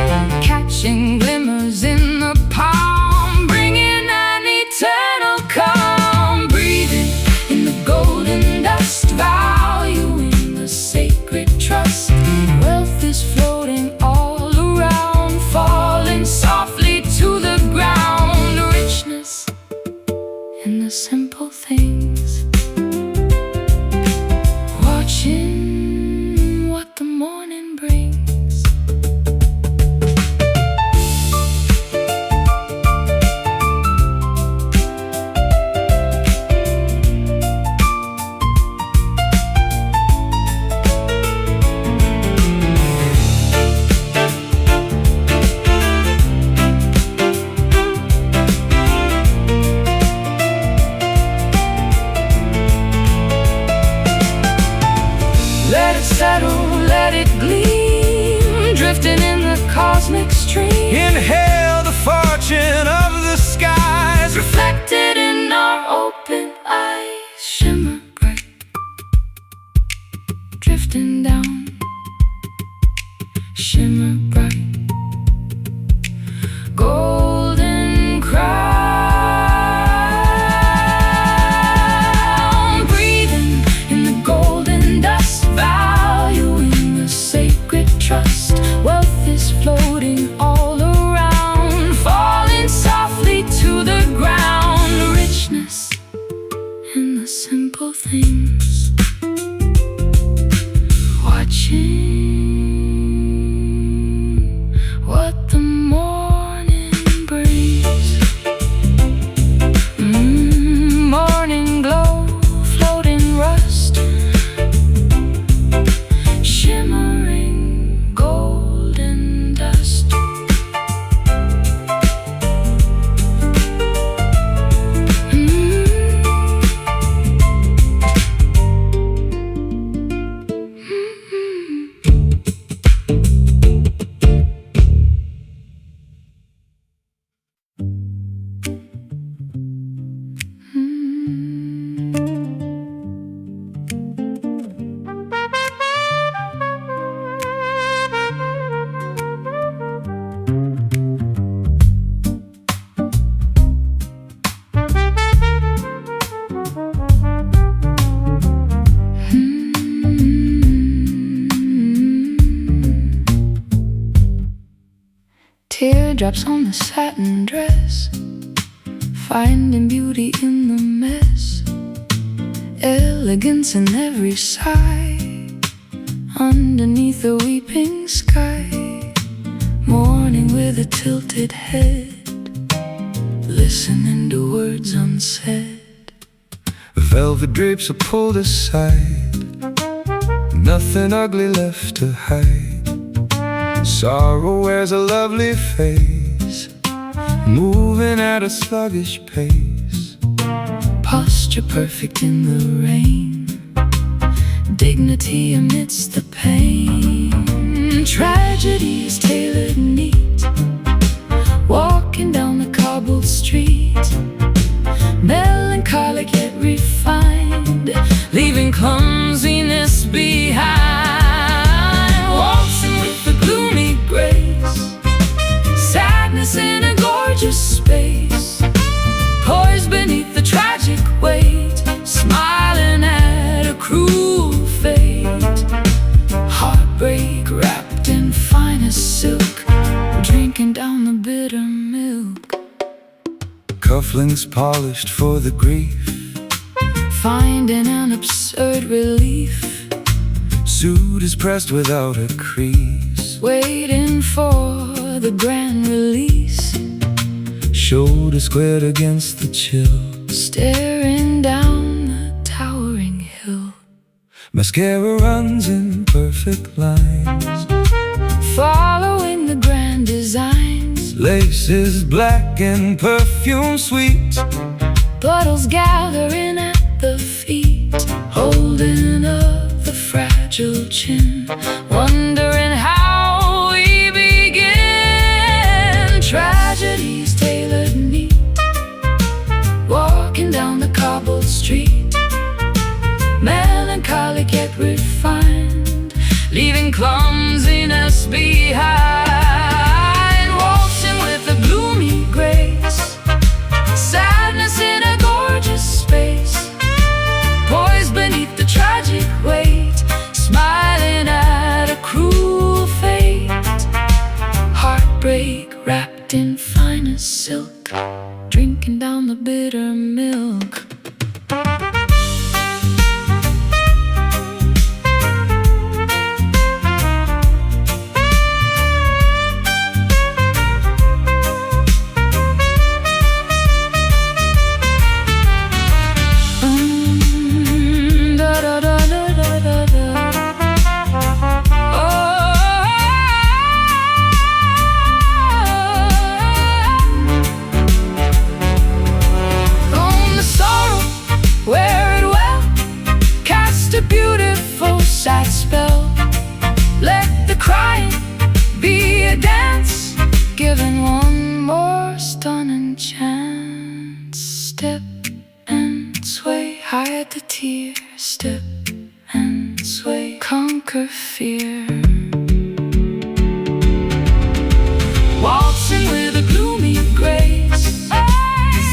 catching glimmers in the palm, bringing an eternal calm. Breathing in the golden dust, valuing the sacred Inhale the fortune of the skies, reflected in our open eyes. Shimmer bright, drifting down. Shimmer bright, golden crown. Breathing in the golden dust, valuing the sacred trust. Wealth is floating all around, falling softly to the ground. Richness in the simple things, watching what the morning brings. Morning glow, floating rust, shimmering golden dust. Teardrops on the satin dress, finding beauty in the mess. Elegance in every sigh, underneath a weeping sky. Morning with a tilted head, listening to words unsaid. velvet drapes are pulled aside, nothing ugly left to hide. Sorrow wears a lovely face, moving at a sluggish pace. Posture perfect in the rain, dignity amidst the pain. Tragedy is tailored neat, walking down the cobbled street. Melancholic yet refined, leaving clumsiness behind. Waltzing with the gloomy grace, sadness in a gorgeous space. Poised beneath the tragic weight, smiling at a cruel fate. Heartbreak wrapped in finest silk, drinking down the bitter milk. Cufflinks polished for the grief, finding an absurd relief. suit is pressed without a crease, waiting for the grand release. shoulder squared against the chill, Staring down the towering hill. mascara runs in perfect lines, Following the grand designs. lace is black and perfume sweet. Puddles gathering at the feet, holding up the fragile chin, wondering how we begin. Tragedies tailored neat, walking down the cobbled street. Melancholic yet refined, leaving clumsiness behind. Waltzing with a gloomy grace, sadness in a gorgeous space. Poised beneath the tragic weight, smiling at a cruel fate. Heartbreak wrapped in finest silk, drinking down the bitter milk. On the Hide the tears, step and sway, conquer fear. Waltzing with a gloomy grace,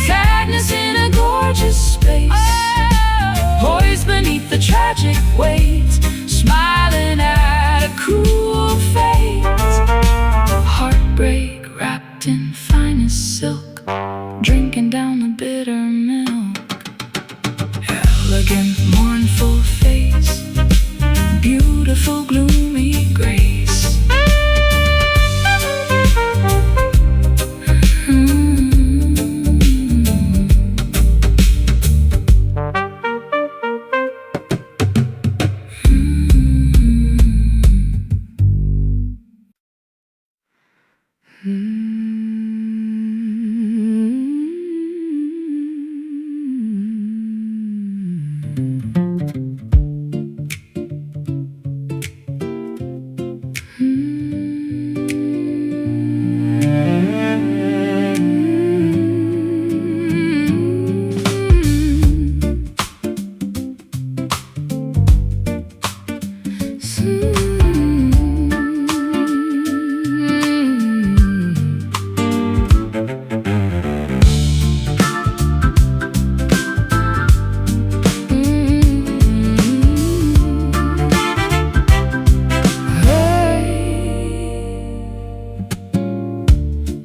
sadness in a gorgeous space, poised beneath the tragic weight, smiling at a cruel fate. Heartbreak wrapped in finest silk, drinking down the bitter milk. Elegant, mournful face, beautiful, gloomy grace.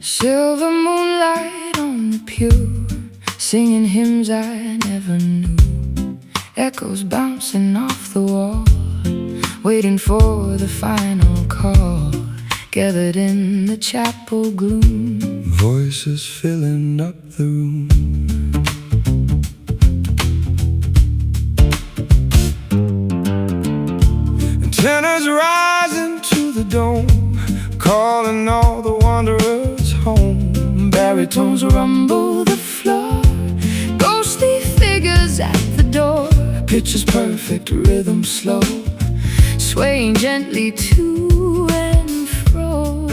Silver moonlight on the pew, singing hymns I never knew. Echoes bouncing off the wall, waiting for the final call. Gathered in the chapel gloom, voices filling up the room. Antennas rising to the dome, calling all the wanderers home. Baritones rumble the floor, ghostly figures at the door. Pitches perfect, rhythm slow, swaying gently to and fro.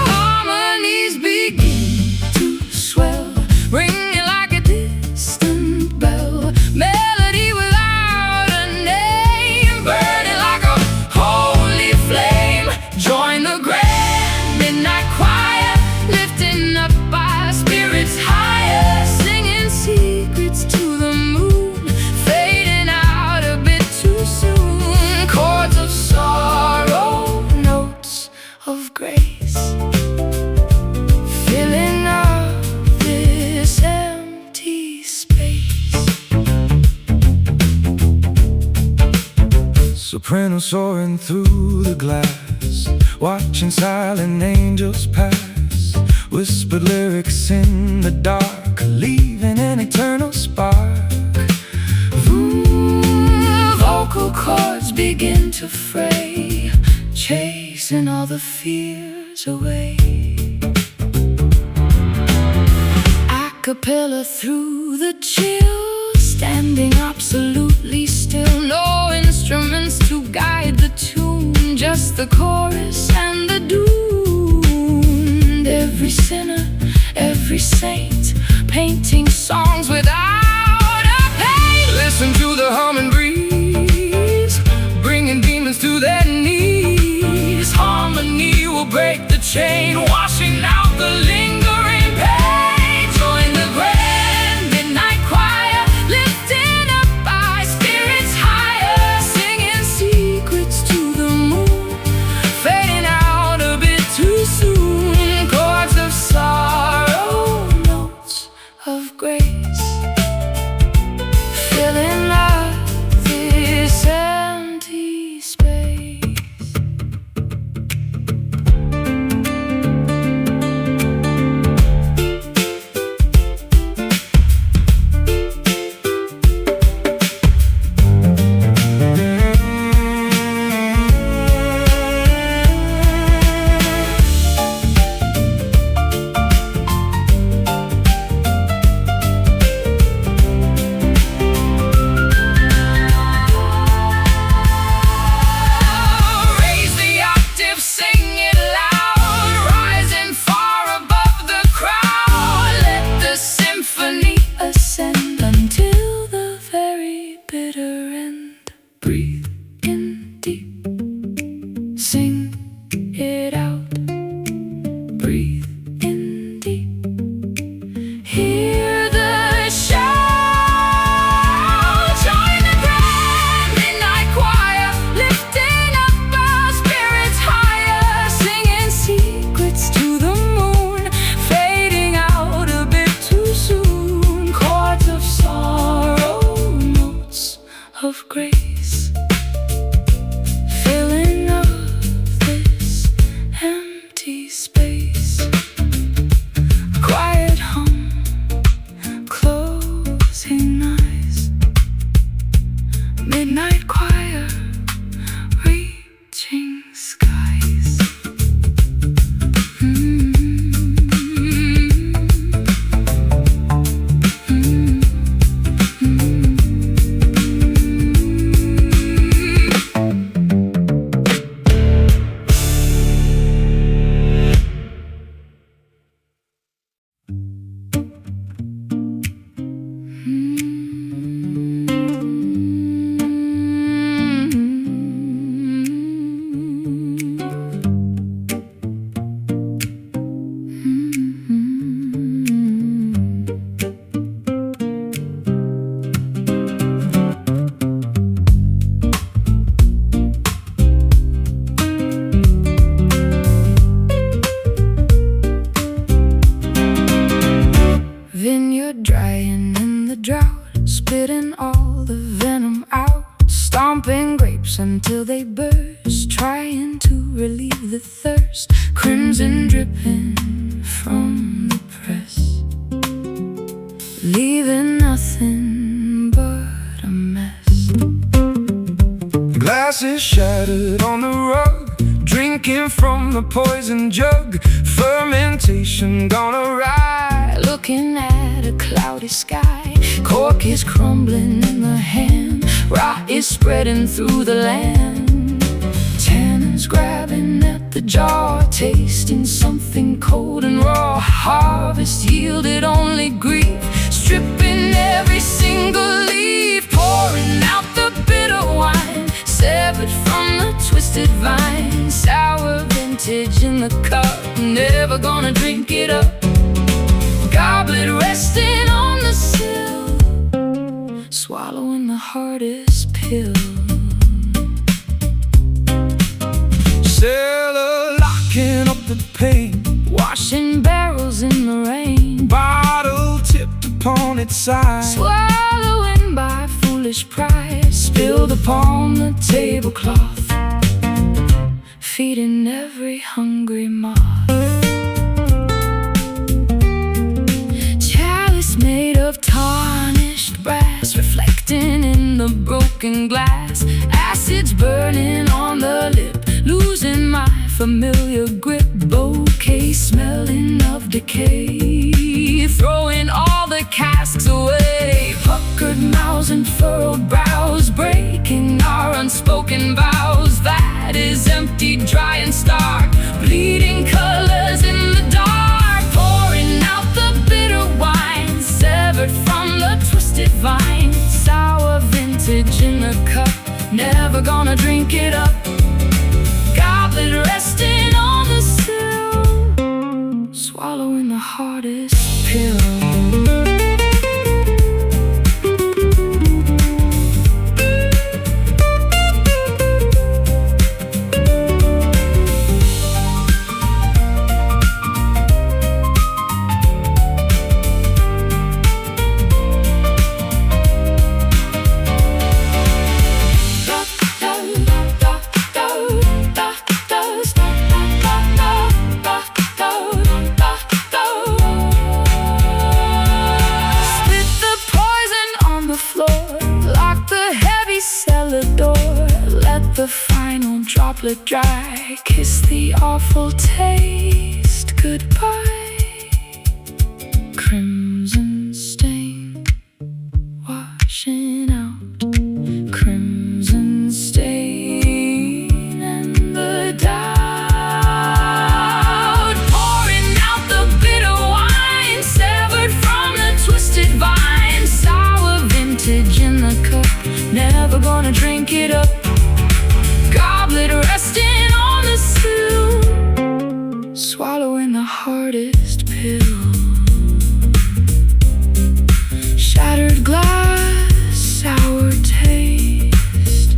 Harmonies begin to swell, ringing like a distant bell. Melody without a name, burning like a holy flame. Join the grand midnight choir, lifting up our spirits higher, singing secrets to the moon, fading out a bit too soon. Chords of sorrow, notes of grace, filling up this empty space. soprano soaring through the glass, watching silent angels pass. Whispered lyrics in the dark, leaving an eternal spark. Vocal cords begin to fray, chasing all the fears away. Acapella through the chill, standing absolutely still. No instruments to guide the tune, just the chorus and the dune. Every sinner, every saint, painting songs without a pain. Listen to the humming breeze, bringing demons to their knees. Harmony will break the chain, washing out the lingering pain. Join the grand midnight choir, lifting up our spirits higher, singing secrets to the moon, fading out a bit too soon. Chords of sorrow, notes of grace, Breathe in deep, sing it out. Breathe in deep, hear the shout. Join the grand midnight choir, lifting up our spirits higher, singing secrets to the moon, fading out a bit too soon. Chords of sorrow, notes of grace, filling up this empty space. Quiet hum, closing eyes. Midnight choir, reaching skies. Vineyard drying in the drought, spitting all the venom out, stomping grapes until they burst, trying to relieve the thirst. Crimson dripping from the press, leaving nothing but a mess. Glasses shattered on the rug, drinking from the poison jug. Fermentation gone awry, Looking at a cloudy sky, cork is crumbling in the hand, rot is spreading through the land. Tannins grabbing at the jar, tasting something cold and raw. Harvest yielded only grief, stripping every single leaf, pouring out the bitter wine, severed from the twisted vine. Sour vintage in the cup, never gonna drink it up. Goblet resting on the sill, swallowing the hardest pill. cellar locking up the pain, Washing barrels in the rain, bottle tipped upon its side. swallowing by foolish pride, spilled upon the tablecloth, feeding every hungry moth. Chalice made of tarnished brass, reflecting in the broken glass. Acids burning on the lip, losing my familiar grip. Bouquet smelling of decay, throwing all the casks away. Puckered mouths and furrowed brows, breaking our unspoken vows. That is empty, dry and stark, bleeding colors in the dark. Pouring out the bitter wine, severed from the twisted vine. Sour vintage in the cup, never gonna drink it up. Goblet resting on the sill, swallowing the hardest pill. The final droplet dry, kiss the awful taste goodbye. Crimson stain washing out, crimson stain and the doubt. Pouring out the bitter wine, severed from the twisted vine. Sour vintage in the cup, never gonna gonna drink it up. Goblet resting on the sill, swallowing the hardest pill. Shattered glass, sour taste,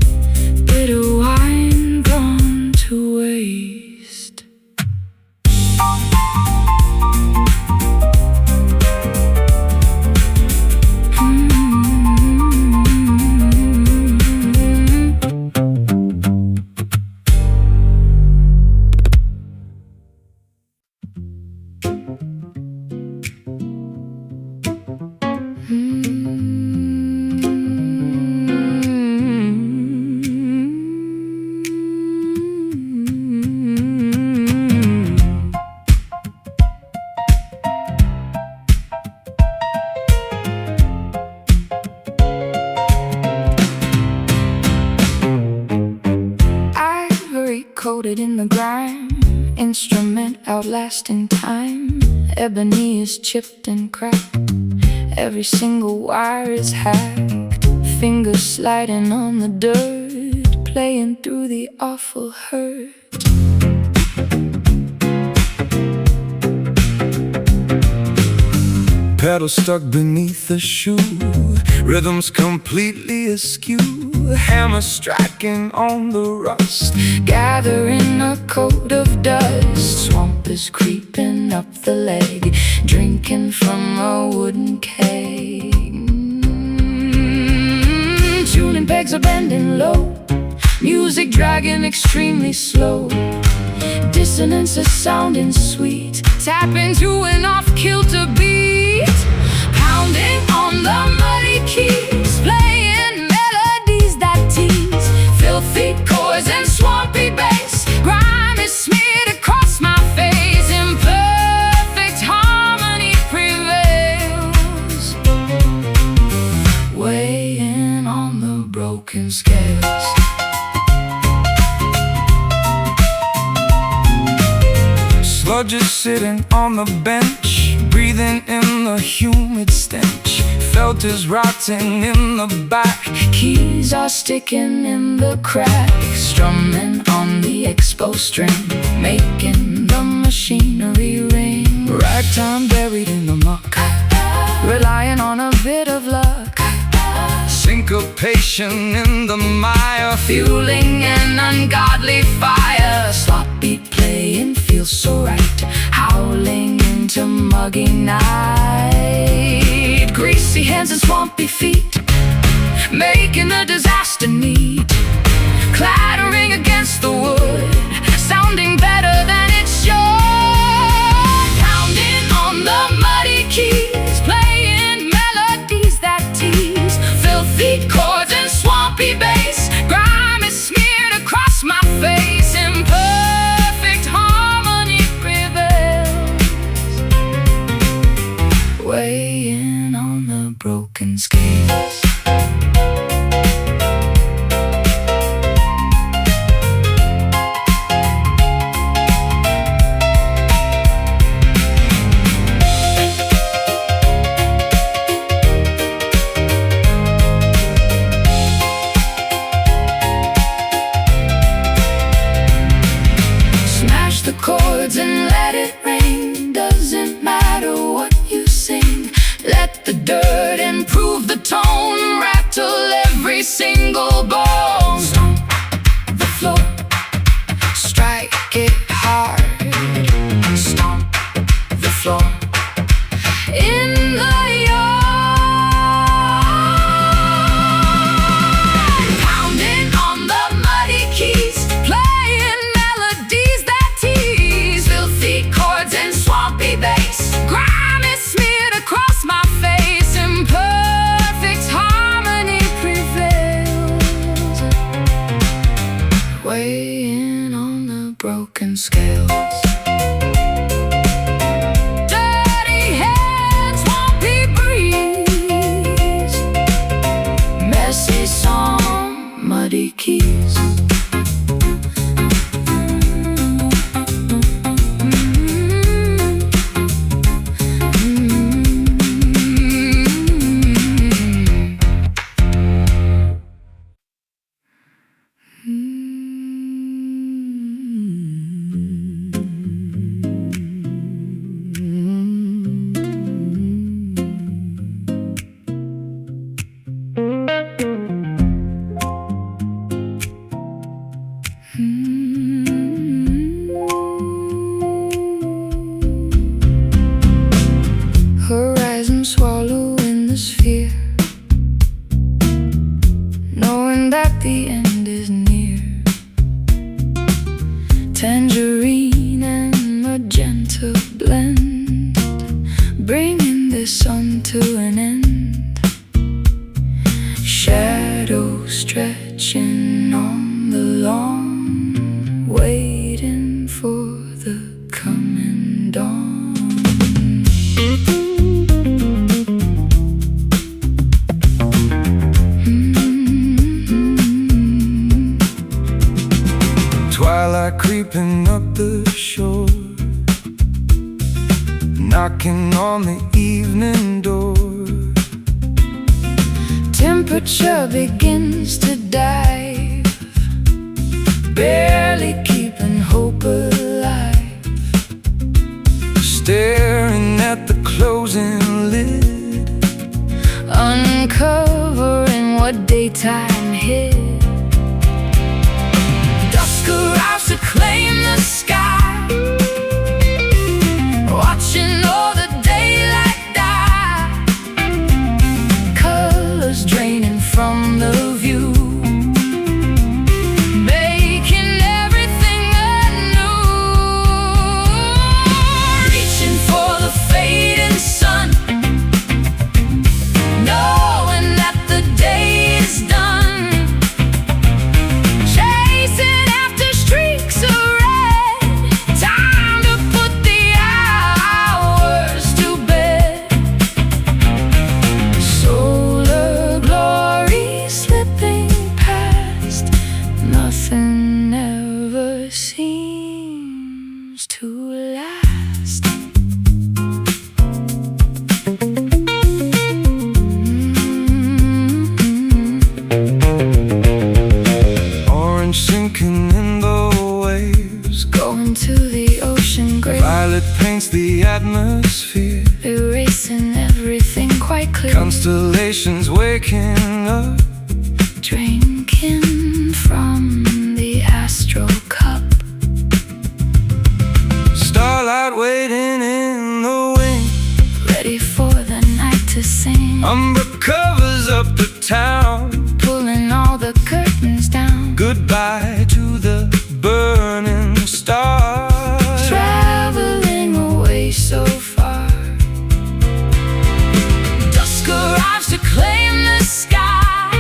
bitter wine gone to waste. Coated in the grime, instrument outlasting time. Ebony is chipped and cracked, every single wire is hacked. Fingers sliding on the dirt, playing through the awful hurt. Pedal stuck beneath the shoe, rhythms completely askew. Hammer striking on the rust, gathering a coat of dust. Swamp is creeping up the leg, drinking from a wooden keg. Tuning pegs are bending low, music dragging extremely slow. Dissonance is sounding sweet, tap into an off-kilter beat. Pounding on the muddy keys, playing melodies that tease. Filthy chords and swampy bass, grime is smeared across my face. Imperfect harmony prevails, weighing on the broken scales. Sludge is sitting on the bench, breathing in the humid stench. Felt is rotting in the back, keys are sticking in the cracks. Strumming on the expo string, making the machinery ring. Ragtime buried in the muck, relying on a bit of luck. Syncopation in the mire, fueling an ungodly fire. Sloppy playing feels so right, howling into muggy night. Greasy hands and swampy feet, making the disaster neat. Clattering against the wood, sounding better than it should. Pounding on the muddy keys, playing melodies that tease. Filthy chords and swampy bass, grime is smeared across my face. Imperfect harmony prevails, weighing on the broken scales. Chords and let it rain, doesn't matter what you sing. Let the dirt improve the tone, rattle every single bone. Stomp the floor, strike it hard. Stomp the floor in the yard. Pounding on the muddy keys, playing melodies that tease. Filthy chords and swampy bass, grime is smeared across my face. Imperfect harmony prevails, weighing on the broken scales. Dirty hands, swampy breeze, messy song, muddy keys. Twilight creeping up the shore, knocking on the evening door. Temperature begins to dive, barely keeping hope alive. Staring at the closing lid, uncovering what daytime hid. Dusk arrives to claim the sky, watching all the daylight die. Colors draining from the view, making everything anew. Reaching for the fading sun, knowing that the day is done. Chasing after streaks of red, time to put the hours to bed. solar glory slipping past. Nothing ever seems to last. orange sinking in the waves. Going to the ocean grave, Violet paints the atmosphere, erasing everything quite clear. constellations waking up. Drinking from the astral cup, Starlight waiting in the wing, ready for the night to sing. umber covers up the town. Pulling all the curtains down, Goodbye to the burning stars. traveling away so far. Dusk arrives to claim the sky,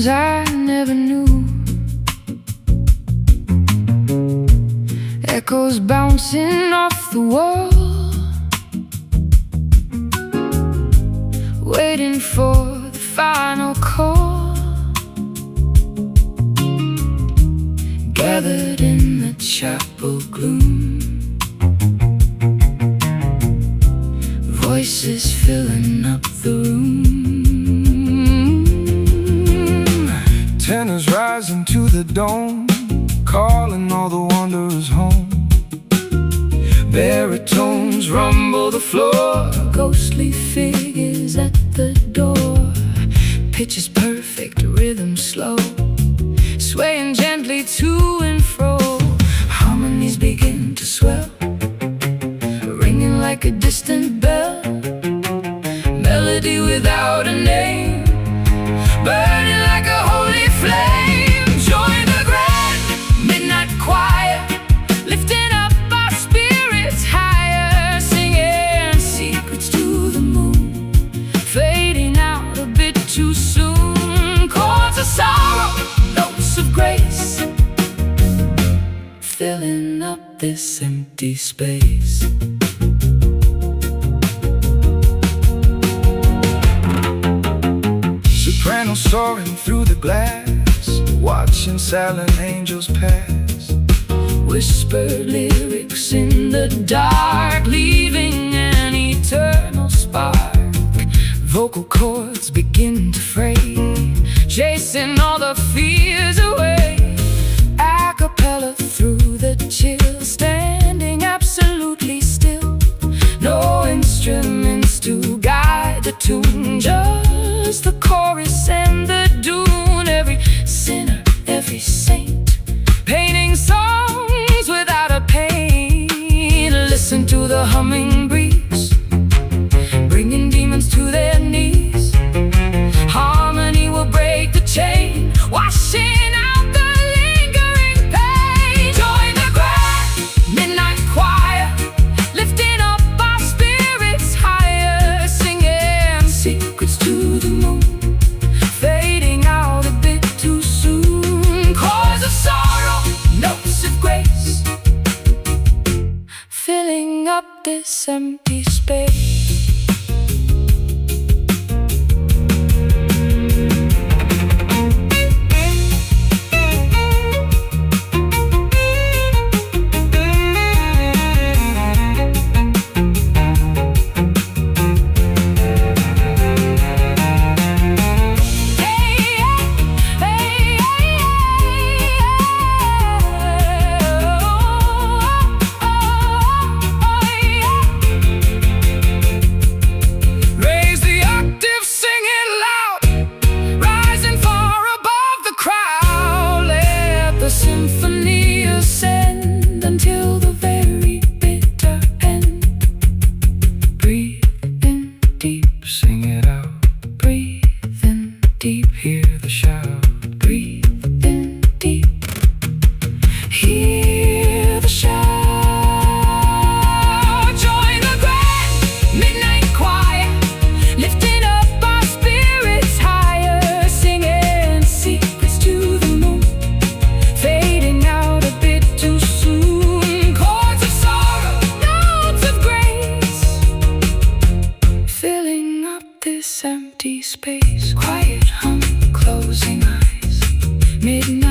sounds I never knew, echoes bouncing off the wall, waiting for the final call. Gathered in the chapel gloom, voices filling up the room. Tenors rising to the dome, calling all the wanderers home. Baritones rumble the floor, Ghostly figures at the door. Pitch is perfect, rhythm slow, swaying gently to and fro. Harmonies begin to swell, ringing like a distant bell. Melody without a name, burning like a holy flame. Join the grand midnight choir, lifting up our spirits higher, singing secrets to the moon, fading out a bit too soon. Chords of sorrow, notes of grace, filling up this empty space. Soprano soaring through the glass, watching silent angels pass. Whispered lyrics in the dark, leaving an eternal spark. Vocal cords begin to fray, chasing all the fears away. A cappella through the chill, standing absolutely still. No instruments to guide the tune, just the chorus and the dune. Every sinner, every saint, painting songs without a pain. Listen to the humming breeze, bringing demons to their knees. Harmony will break the chain, washing out the lingering pain. Join the grand midnight choir, lifting up our spirits higher, singing secrets to the moon, fading out a bit too soon. Chords of sorrow, notes of grace, filling up this empty space. This empty space, quiet hum, closing eyes, midnight.